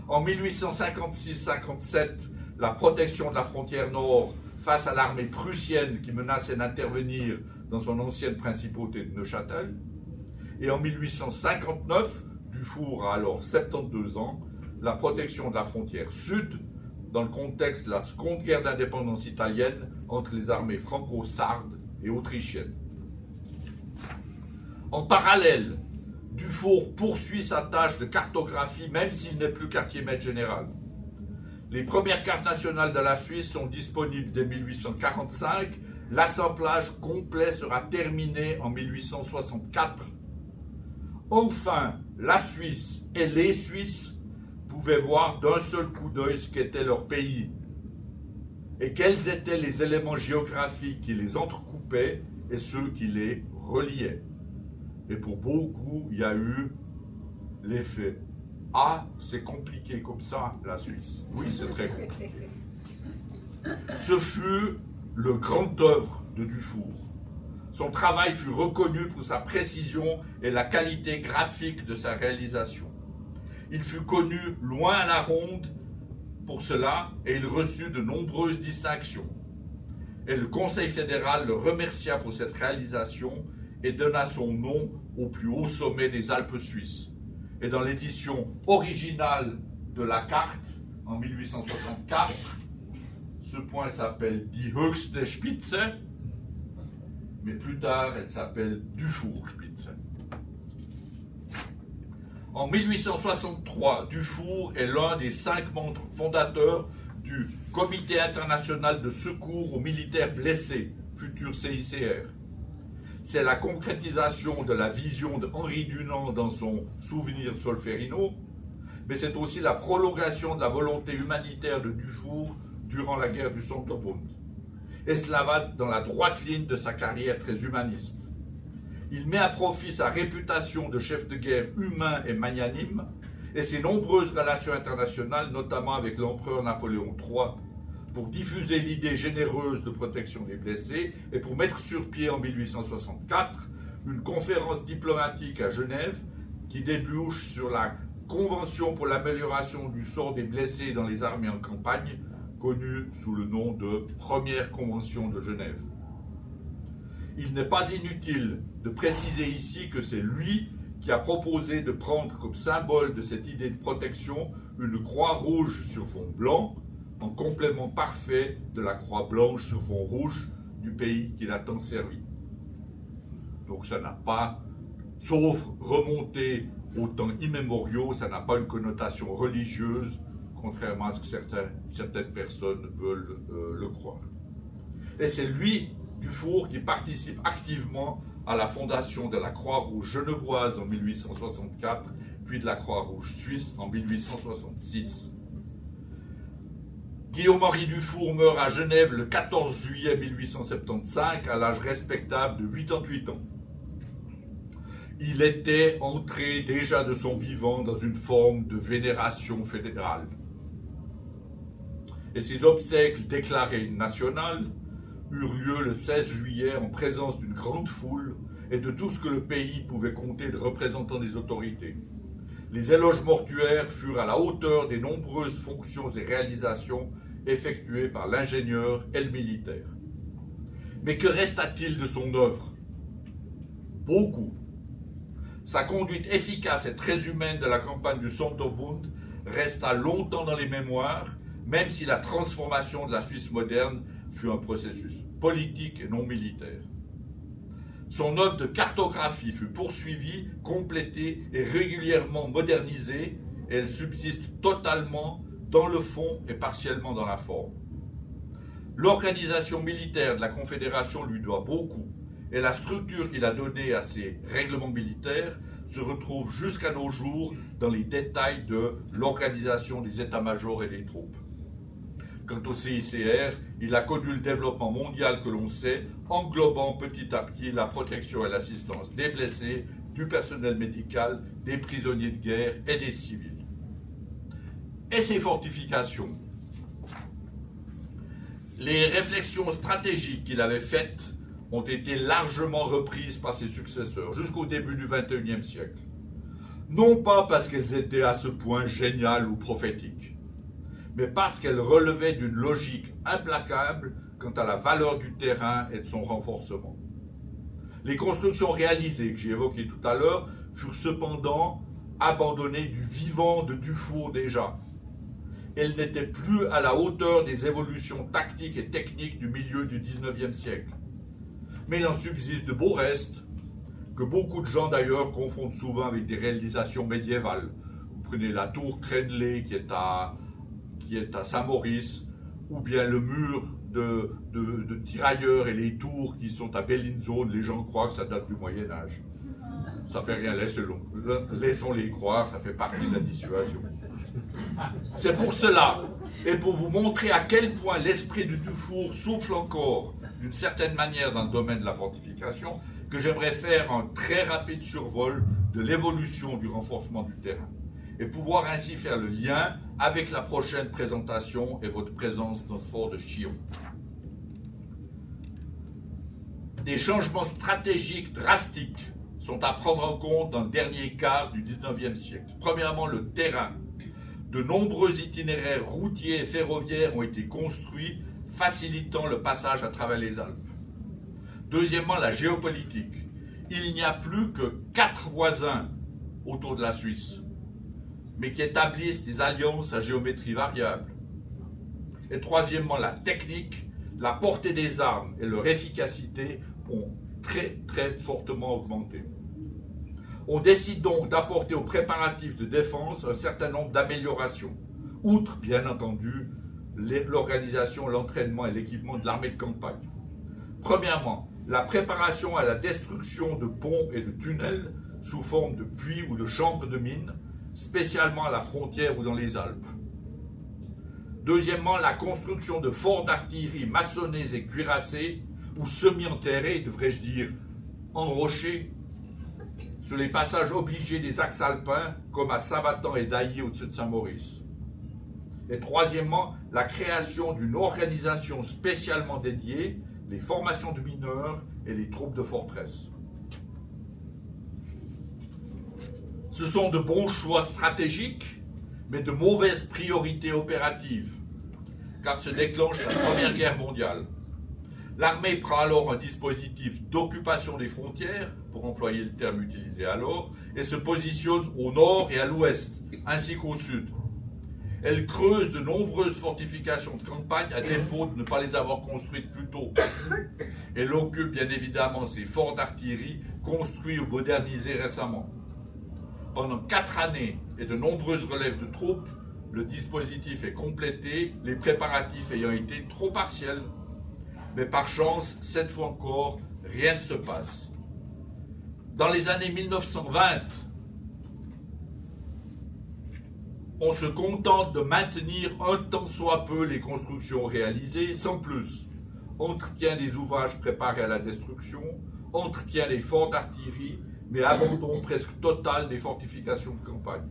En 1856-57, la protection de la frontière nord face à l'armée prussienne qui menaçait d'intervenir dans son ancienne principauté de Neuchâtel. Et en 1859, Dufour a alors 72 ans, la protection de la frontière sud dans le contexte de la seconde guerre d'indépendance italienne entre les armées franco-sardes et autrichiennes. En parallèle, Dufour poursuit sa tâche de cartographie même s'il n'est plus quartier-maître général. Les premières cartes nationales de la Suisse sont disponibles dès 1845. L'assemblage complet sera terminé en 1864. Enfin, la Suisse et les Suisses pouvaient voir d'un seul coup d'œil ce qu'était leur pays et quels étaient les éléments géographiques qui les entrecoupaient et ceux qui les reliaient. Et pour beaucoup, il y a eu l'effet « Ah, c'est compliqué comme ça, la Suisse. » Oui, c'est très compliqué. Ce fut le grand œuvre de Dufour. Son travail fut reconnu pour sa précision et la qualité graphique de sa réalisation. Il fut connu loin à la ronde pour cela et il reçut de nombreuses distinctions. Et le Conseil fédéral le remercia pour cette réalisation et donna son nom au plus haut sommet des Alpes suisses. Et dans l'édition originale de la carte, en 1864, ce point s'appelle Die höchste Spitze, mais plus tard, elle s'appelle Dufour-Spitze. En 1863, Dufour est l'un des 5 membres fondateurs du Comité international de secours aux militaires blessés, futur CICR. C'est la concrétisation de la vision de Henri Dunant dans son Souvenir Solferino, mais c'est aussi la prolongation de la volonté humanitaire de Dufour durant la guerre du Sonderbund. Et cela va dans la droite ligne de sa carrière très humaniste. Il met à profit sa réputation de chef de guerre humain et magnanime et ses nombreuses relations internationales, notamment avec l'empereur Napoléon III, pour diffuser l'idée généreuse de protection des blessés et pour mettre sur pied en 1864 une conférence diplomatique à Genève qui débouche sur la Convention pour l'amélioration du sort des blessés dans les armées en campagne, connue sous le nom de Première Convention de Genève. Il n'est pas inutile de préciser ici que c'est lui qui a proposé de prendre comme symbole de cette idée de protection une croix rouge sur fond blanc, en complément parfait de la croix blanche sur fond rouge du pays qu'il a tant servi. Donc ça n'a pas, sauf remonter aux temps immémoriaux, ça n'a pas une connotation religieuse, contrairement à ce que certaines personnes veulent le croire. Et c'est lui, Dufour, qui participe activement à la fondation de la Croix-Rouge genevoise en 1864, puis de la Croix-Rouge suisse en 1866. Guillaume-Henri Dufour meurt à Genève le 14 juillet 1875 à l'âge respectable de 88 ans. Il était entré déjà de son vivant dans une forme de vénération fédérale. Et ses obsèques déclarées nationales eurent lieu le 16 juillet en présence d'une grande foule et de tout ce que le pays pouvait compter de représentants des autorités. Les éloges mortuaires furent à la hauteur des nombreuses fonctions et réalisations effectuées par l'ingénieur et le militaire. Mais que resta-t-il de son œuvre? Beaucoup. Sa conduite efficace et très humaine de la campagne du Sonderbund resta longtemps dans les mémoires, même si la transformation de la Suisse moderne fut un processus politique et non militaire. Son œuvre de cartographie fut poursuivie, complétée et régulièrement modernisée, et elle subsiste totalement dans le fond et partiellement dans la forme. L'organisation militaire de la Confédération lui doit beaucoup, et la structure qu'il a donnée à ses règlements militaires se retrouve jusqu'à nos jours dans les détails de l'organisation des états-majors et des troupes. Quant au CICR, il a connu le développement mondial que l'on sait, englobant petit à petit la protection et l'assistance des blessés, du personnel médical, des prisonniers de guerre et des civils. Et ces fortifications. Les réflexions stratégiques qu'il avait faites ont été largement reprises par ses successeurs jusqu'au début du XXIe siècle. Non pas parce qu'elles étaient à ce point géniales ou prophétiques, mais parce qu'elles relevaient d'une logique implacable quant à la valeur du terrain et de son renforcement. Les constructions réalisées que j'ai évoquées tout à l'heure furent cependant abandonnées du vivant de Dufour déjà. Elles n'étaient plus à la hauteur des évolutions tactiques et techniques du milieu du XIXe siècle. Mais il en subsiste de beaux restes, que beaucoup de gens d'ailleurs confondent souvent avec des réalisations médiévales. Vous prenez la tour Crenley qui est à Saint-Maurice, ou bien le mur de tirailleurs et les tours qui sont à Bellinzone. Les gens croient que ça date du Moyen-Âge. Ça fait rien, laissons-les croire, ça fait partie de la dissuasion. C'est pour cela, et pour vous montrer à quel point l'esprit de Dufour souffle encore d'une certaine manière dans le domaine de la fortification, que j'aimerais faire un très rapide survol de l'évolution du renforcement du terrain, et pouvoir ainsi faire le lien avec la prochaine présentation et votre présence dans ce fort de Chillon. Des changements stratégiques drastiques sont à prendre en compte dans le dernier quart du XIXe siècle. Premièrement, le terrain. De nombreux itinéraires routiers et ferroviaires ont été construits, facilitant le passage à travers les Alpes. Deuxièmement, la géopolitique. Il n'y a plus que 4 voisins autour de la Suisse, mais qui établissent des alliances à géométrie variable. Et troisièmement, la technique, la portée des armes et leur efficacité ont très très fortement augmenté. On décide donc d'apporter aux préparatifs de défense un certain nombre d'améliorations, outre bien entendu l'organisation, l'entraînement et l'équipement de l'armée de campagne. Premièrement, la préparation à la destruction de ponts et de tunnels sous forme de puits ou de chambres de mines, spécialement à la frontière ou dans les Alpes. Deuxièmement, la construction de forts d'artillerie maçonnés et cuirassés, ou semi-enterrés, devrais-je dire, enrochés, sur les passages obligés des axes alpins, comme à Saint-Vatan et Dailly au-dessus de Saint-Maurice. Et troisièmement, la création d'une organisation spécialement dédiée, les formations de mineurs et les troupes de forteresse. Ce sont de bons choix stratégiques, mais de mauvaises priorités opératives, car se déclenche la Première Guerre mondiale. L'armée prend alors un dispositif d'occupation des frontières, pour employer le terme utilisé alors, et se positionne au nord et à l'ouest, ainsi qu'au sud. Elle creuse de nombreuses fortifications de campagne à défaut de ne pas les avoir construites plus tôt. Elle occupe bien évidemment ses forts d'artillerie construits ou modernisés récemment. Pendant 4 années et de nombreuses relèves de troupes, le dispositif est complété, les préparatifs ayant été trop partiels. Mais par chance, cette fois encore, rien ne se passe. Dans les années 1920, on se contente de maintenir un tant soit peu les constructions réalisées, sans plus. Entretien des ouvrages préparés à la destruction, entretien des forts d'artillerie, mais abandon presque total des fortifications de campagne.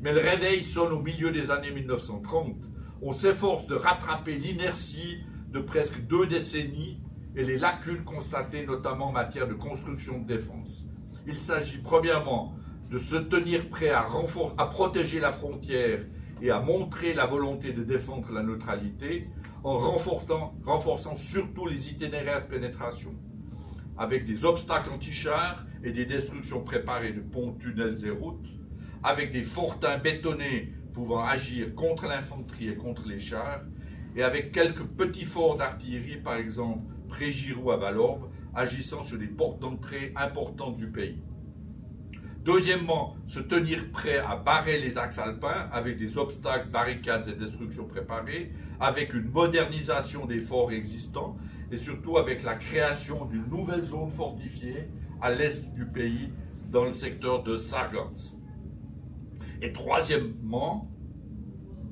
Mais le réveil sonne au milieu des années 1930. On s'efforce de rattraper l'inertie de presque 2 décennies et les lacunes constatées notamment en matière de construction de défense. Il s'agit premièrement de se tenir prêt à protéger la frontière et à montrer la volonté de défendre la neutralité en renforçant surtout les itinéraires de pénétration, avec des obstacles anti-chars et des destructions préparées de ponts, tunnels et routes, avec des fortins bétonnés pouvant agir contre l'infanterie et contre les chars, et avec quelques petits forts d'artillerie, par exemple Pré-Giroux à Valorbe, agissant sur des portes d'entrée importantes du pays. Deuxièmement, se tenir prêt à barrer les axes alpins avec des obstacles, barricades et destructions préparées, avec une modernisation des forts existants et surtout avec la création d'une nouvelle zone fortifiée à l'est du pays dans le secteur de Sargans. Et troisièmement,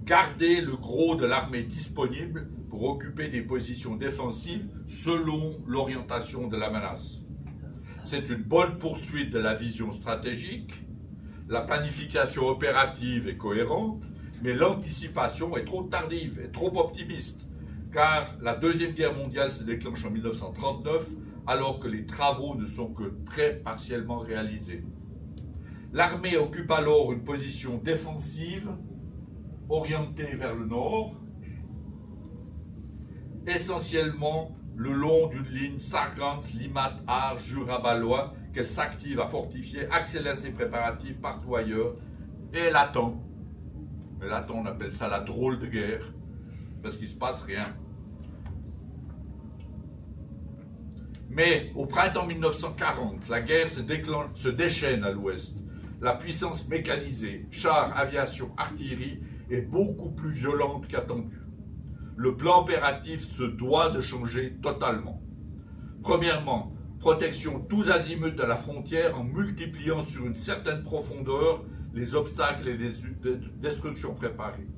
garder le gros de l'armée disponible pour occuper des positions défensives selon l'orientation de la menace. C'est une bonne poursuite de la vision stratégique, la planification opérative est cohérente, mais l'anticipation est trop tardive et trop optimiste, car la Deuxième Guerre mondiale se déclenche en 1939, alors que les travaux ne sont que très partiellement réalisés. L'armée occupe alors une position défensive, orientée vers le nord, essentiellement le long d'une ligne Sargans, Limmat, Arles, Jura, Ballois, qu'elle s'active à fortifier, accélère ses préparatifs partout ailleurs, et elle attend. Elle attend, on appelle ça la drôle de guerre, parce qu'il ne se passe rien. Mais au printemps 1940, la guerre se déchaîne à l'ouest. La puissance mécanisée, chars, aviation, artillerie, est beaucoup plus violente qu'attendu. Le plan opératif se doit de changer totalement. Premièrement, protection tous azimuts de la frontière en multipliant sur une certaine profondeur les obstacles et les destructions préparées.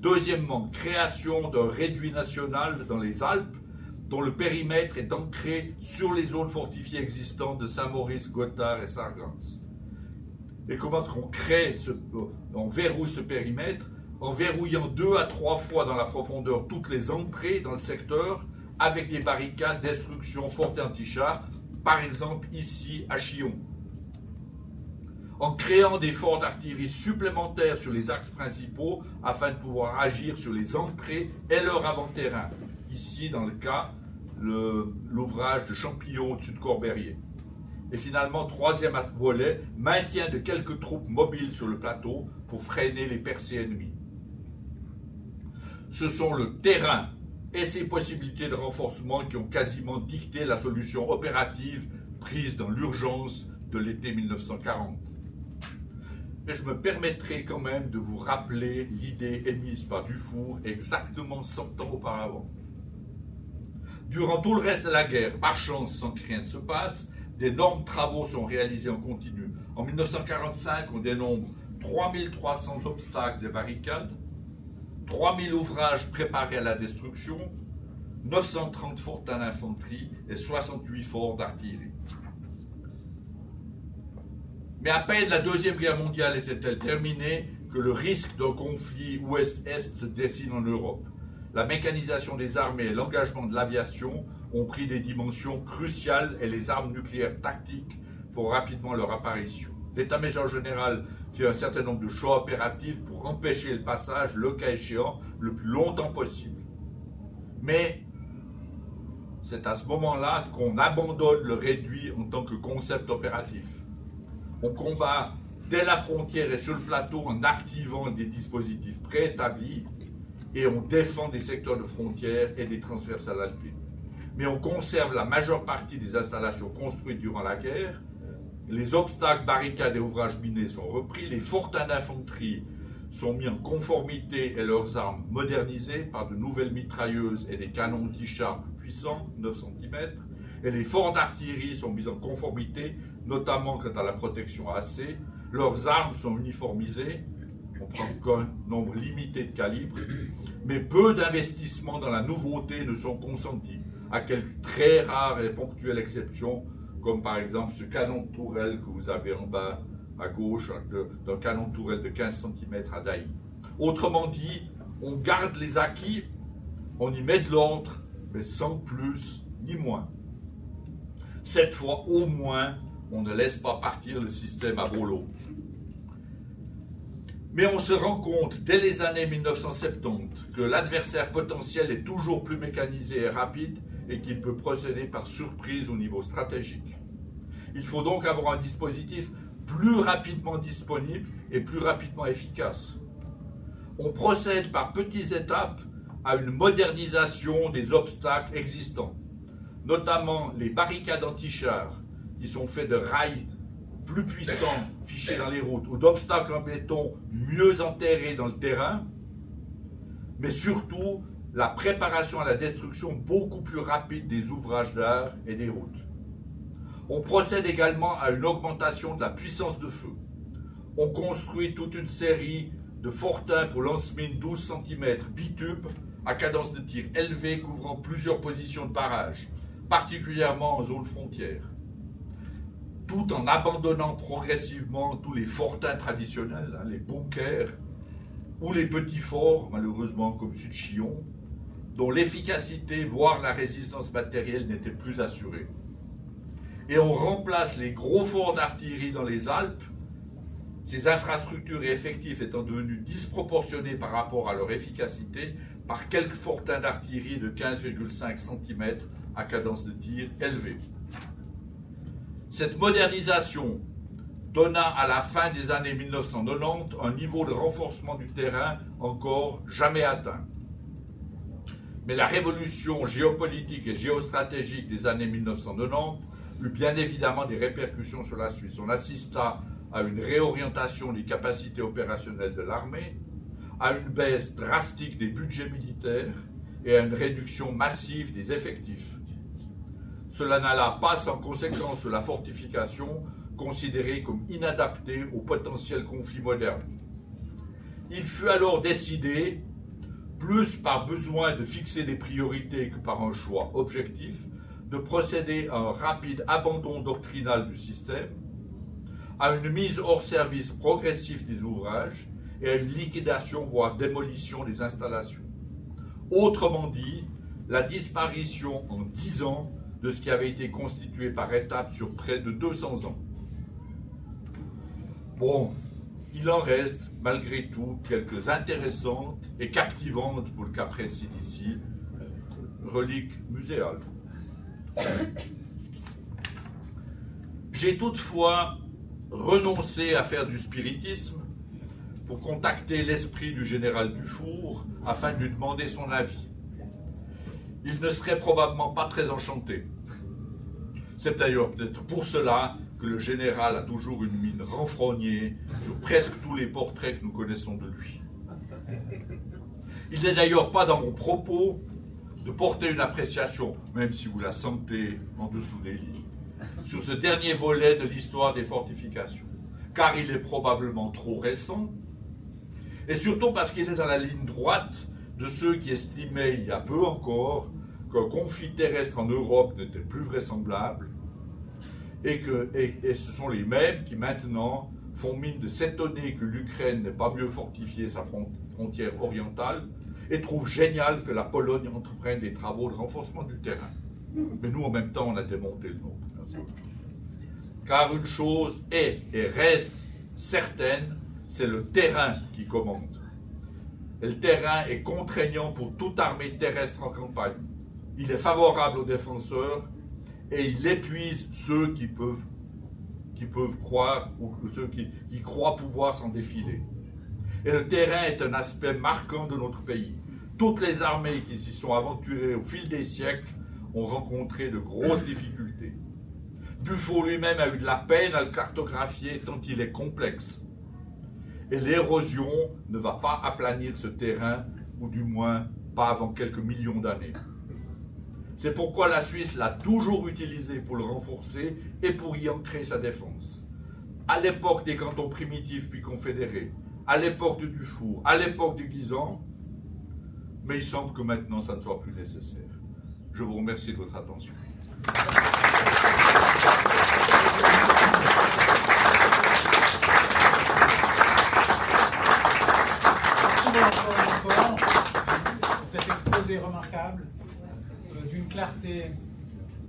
Deuxièmement, création d'un réduit national dans les Alpes dont le périmètre est ancré sur les zones fortifiées existantes de Saint-Maurice, Gothard et Sargans. Et comment est-ce qu'on on verrouille ce périmètre? En verrouillant 2 à 3 fois dans la profondeur toutes les entrées dans le secteur avec des barricades, destruction, fortes et anti-chars, par exemple ici à Chillon. En créant des forts d'artillerie supplémentaires sur les axes principaux afin de pouvoir agir sur les entrées et leur avant-terrain. Ici, dans le cas, l'ouvrage de Champillon au-dessus de Corberrier. Et finalement, troisième volet, maintien de quelques troupes mobiles sur le plateau pour freiner les percées ennemies. Ce sont le terrain et ses possibilités de renforcement qui ont quasiment dicté la solution opérative prise dans l'urgence de l'été 1940. Et je me permettrai quand même de vous rappeler l'idée émise par Dufour exactement 100 ans auparavant. Durant tout le reste de la guerre, par chance sans que rien ne se passe, d'énormes travaux sont réalisés en continu. En 1945, on dénombre 3300 obstacles et barricades, 3000 ouvrages préparés à la destruction, 930 fortins d'infanterie et 68 forts d'artillerie. Mais à peine la Deuxième Guerre mondiale était-elle terminée que le risque d'un conflit ouest-est se dessine en Europe. La mécanisation des armées et l'engagement de l'aviation ont pris des dimensions cruciales et les armes nucléaires tactiques font rapidement leur apparition. L'état-major général fait un certain nombre de choix opératifs pour empêcher le passage, le cas échéant, le plus longtemps possible. Mais c'est à ce moment-là qu'on abandonne le réduit en tant que concept opératif. On combat dès la frontière et sur le plateau en activant des dispositifs préétablis et on défend des secteurs de frontières et des transversales alpines. Mais on conserve la majeure partie des installations construites durant la guerre. Les obstacles, barricades et ouvrages minés sont repris. Les fortins d'infanterie sont mis en conformité et leurs armes modernisées par de nouvelles mitrailleuses et des canons anti-chars plus puissants, 9 cm. Et les forts d'artillerie sont mis en conformité, notamment quant à la protection AC. Leurs armes sont uniformisées on prend qu'un nombre limité de calibres, mais peu d'investissements dans la nouveauté ne sont consentis, à quelques très rares et ponctuelles exceptions, comme par exemple ce canon de tourelle que vous avez en bas à gauche, d'un canon de tourelle de 15 cm à Daï. Autrement dit, on garde les acquis, on y met de l'ordre, mais sans plus ni moins. Cette fois, au moins, on ne laisse pas partir le système à brûlot. Mais on se rend compte, dès les années 1970, que l'adversaire potentiel est toujours plus mécanisé et rapide et qu'il peut procéder par surprise au niveau stratégique. Il faut donc avoir un dispositif plus rapidement disponible et plus rapidement efficace. On procède par petites étapes à une modernisation des obstacles existants, notamment les barricades anti-chars, qui sont faits de rails plus puissants fichés dans les routes, ou d'obstacles en béton mieux enterrés dans le terrain, mais surtout la préparation à la destruction beaucoup plus rapide des ouvrages d'art et des routes. On procède également à une augmentation de la puissance de feu. On construit toute une série de fortins pour lance-mines 12 cm bitubes à cadence de tir élevée couvrant plusieurs positions de barrage, particulièrement en zone frontière, tout en abandonnant progressivement tous les fortins traditionnels, les bunkers ou les petits forts, malheureusement comme celui de Chillon, dont l'efficacité, voire la résistance matérielle n'était plus assurée. Et on remplace les gros forts d'artillerie dans les Alpes, ces infrastructures et effectifs étant devenus disproportionnés par rapport à leur efficacité, par quelques fortins d'artillerie de 15,5 cm à cadence de tir élevée. Cette modernisation donna à la fin des années 1990 un niveau de renforcement du terrain encore jamais atteint. Mais la révolution géopolitique et géostratégique des années 1990 eut bien évidemment des répercussions sur la Suisse. On assista à une réorientation des capacités opérationnelles de l'armée, à une baisse drastique des budgets militaires et à une réduction massive des effectifs. Cela n'alla pas sans conséquence sur la fortification, considérée comme inadaptée au potentiel conflit moderne. Il fut alors décidé, plus par besoin de fixer des priorités que par un choix objectif, de procéder à un rapide abandon doctrinal du système, à une mise hors service progressive des ouvrages et à une liquidation, voire démolition des installations. Autrement dit, la disparition en 10 ans de ce qui avait été constitué par étapes sur près de 200 ans. Bon, il en reste malgré tout quelques intéressantes et captivantes, pour le cas précis d'ici, reliques muséales. J'ai toutefois renoncé à faire du spiritisme pour contacter l'esprit du général Dufour afin de lui demander son avis. Il ne serait probablement pas très enchanté. C'est d'ailleurs peut-être pour cela que le général a toujours une mine renfrognée sur presque tous les portraits que nous connaissons de lui. Il n'est d'ailleurs pas dans mon propos de porter une appréciation, même si vous la sentez en dessous des lits, sur ce dernier volet de l'histoire des fortifications, car il est probablement trop récent, et surtout parce qu'il est dans la ligne droite de ceux qui estimaient il y a peu encore qu'un conflit terrestre en Europe n'était plus vraisemblable, et ce sont les mêmes qui maintenant font mine de s'étonner que l'Ukraine n'ait pas mieux fortifié sa frontière orientale et trouvent génial que la Pologne entreprenne des travaux de renforcement du terrain. Mais nous, en même temps, on a démonté le nôtre, bien sûr. Car une chose est et reste certaine, c'est le terrain qui commande. Et le terrain est contraignant pour toute armée terrestre en campagne. Il est favorable aux défenseurs et il épuise ceux qui peuvent croire ou ceux qui croient pouvoir s'en défiler. Et le terrain est un aspect marquant de notre pays. Toutes les armées qui s'y sont aventurées au fil des siècles ont rencontré de grosses difficultés. Dufour lui-même a eu de la peine à le cartographier tant il est complexe. Et l'érosion ne va pas aplanir ce terrain, ou du moins pas avant quelques millions d'années. C'est pourquoi la Suisse l'a toujours utilisé pour le renforcer et pour y ancrer sa défense. À l'époque des cantons primitifs puis confédérés, à l'époque de Dufour, à l'époque de Guisan, mais il semble que maintenant ça ne soit plus nécessaire. Je vous remercie de votre attention. Pour cet exposé remarquable, d'une clarté,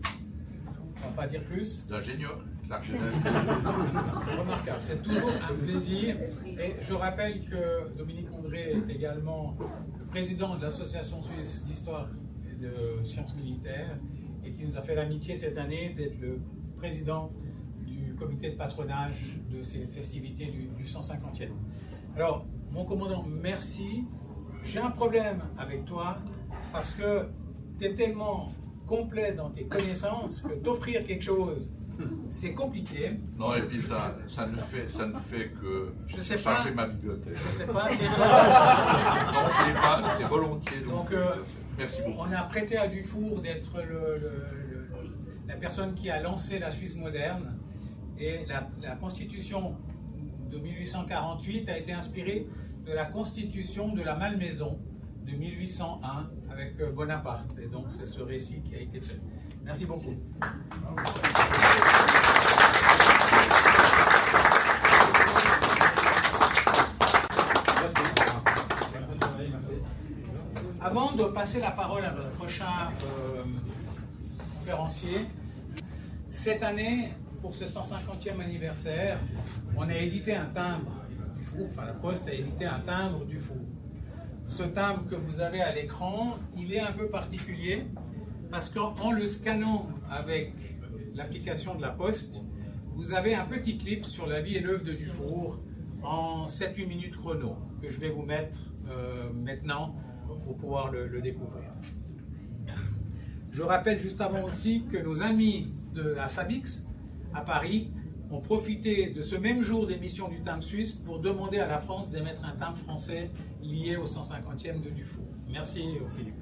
on ne va pas dire plus. L'ingénieur, Remarquable, c'est toujours un plaisir. Et je rappelle que Dominique André est également le président de l'Association suisse d'histoire et de sciences militaires et qui nous a fait l'amitié cette année d'être le président du comité de patronage de ces festivités du 150e. Alors, mon commandant, merci. J'ai un problème avec toi parce que tu es tellement complet dans tes connaissances que t'offrir quelque chose, c'est compliqué. Non, et puis ça ne fait que Je sais charger pas. ma bibliothèque. Je sais pas, Non, c'est volontiers. donc merci beaucoup. on a prêté à Dufour d'être la personne qui a lancé la Suisse moderne et la constitution de 1848 a été inspirée de la constitution de la Malmaison de 1801 avec Bonaparte. Et donc c'est ce récit qui a été fait. Merci beaucoup. Avant de passer la parole à notre prochain conférencier, cette année, pour ce 150e anniversaire, on a édité un timbre du Four, enfin la Poste a édité un timbre du Four. Ce timbre que vous avez à l'écran, il est un peu particulier parce qu'en le scannant avec l'application de la Poste, vous avez un petit clip sur la vie et l'œuvre de Dufour en 7-8 minutes chrono que je vais vous mettre maintenant pour pouvoir le découvrir. Je rappelle juste avant aussi que nos amis de la SABIX à Paris ont profité de ce même jour d'émission du timbre suisse pour demander à la France d'émettre un timbre français lié au 150e de Dufour. Merci Philippe.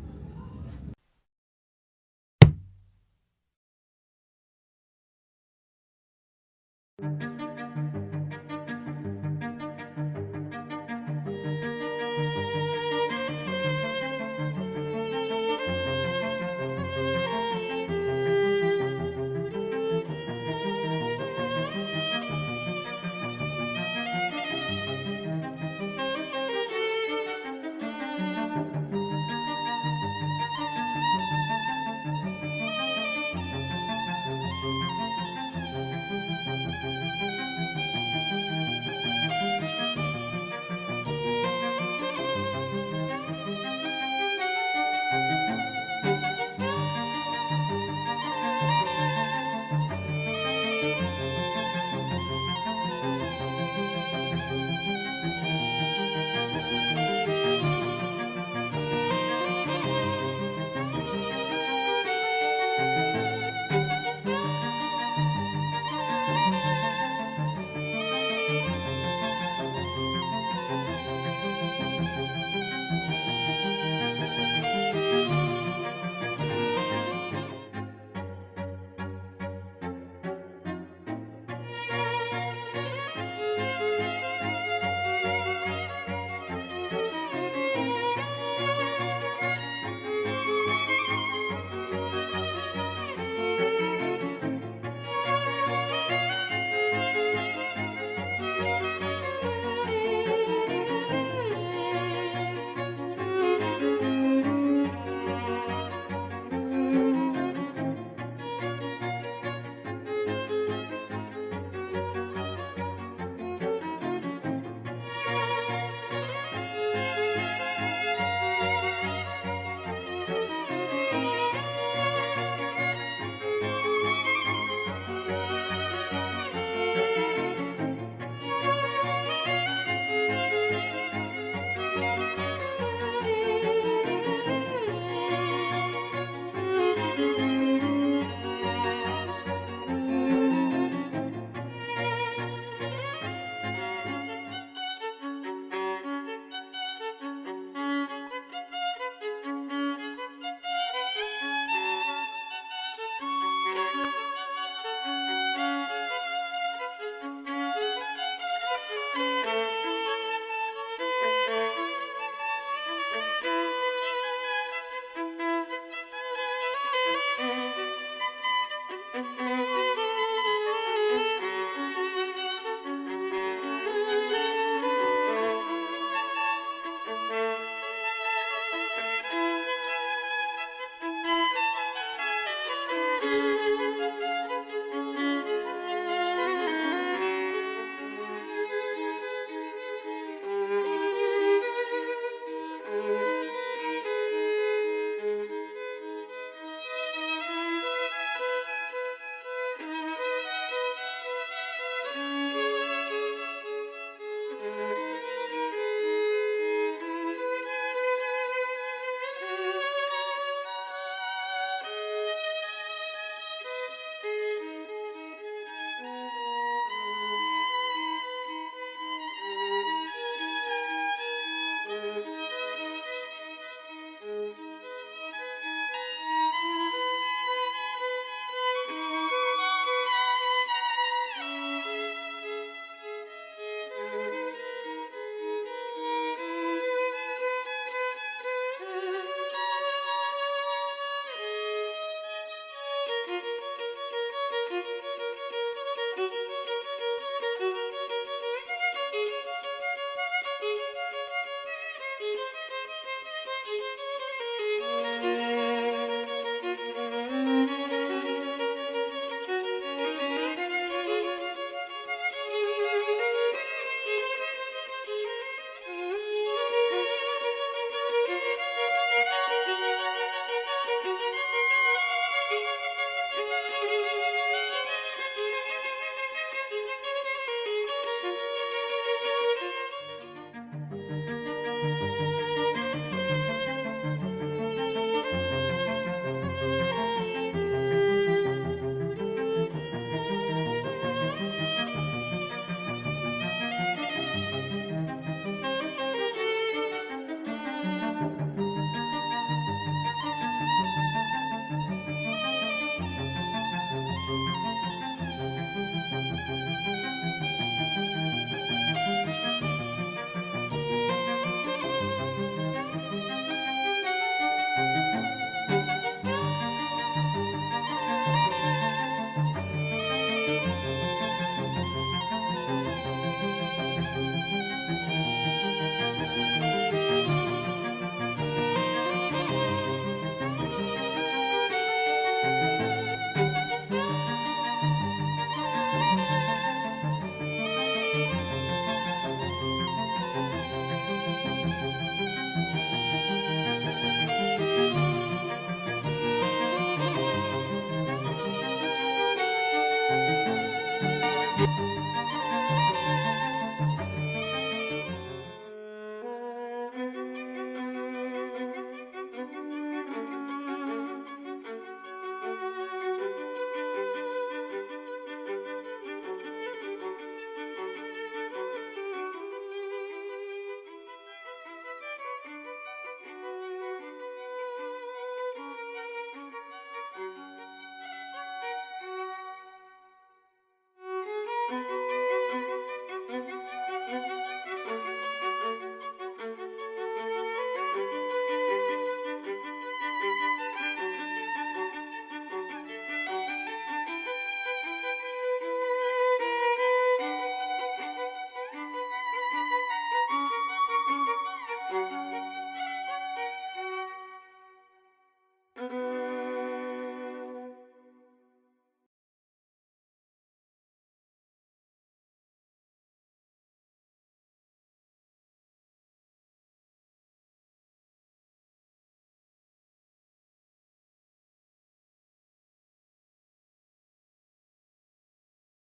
Thank you.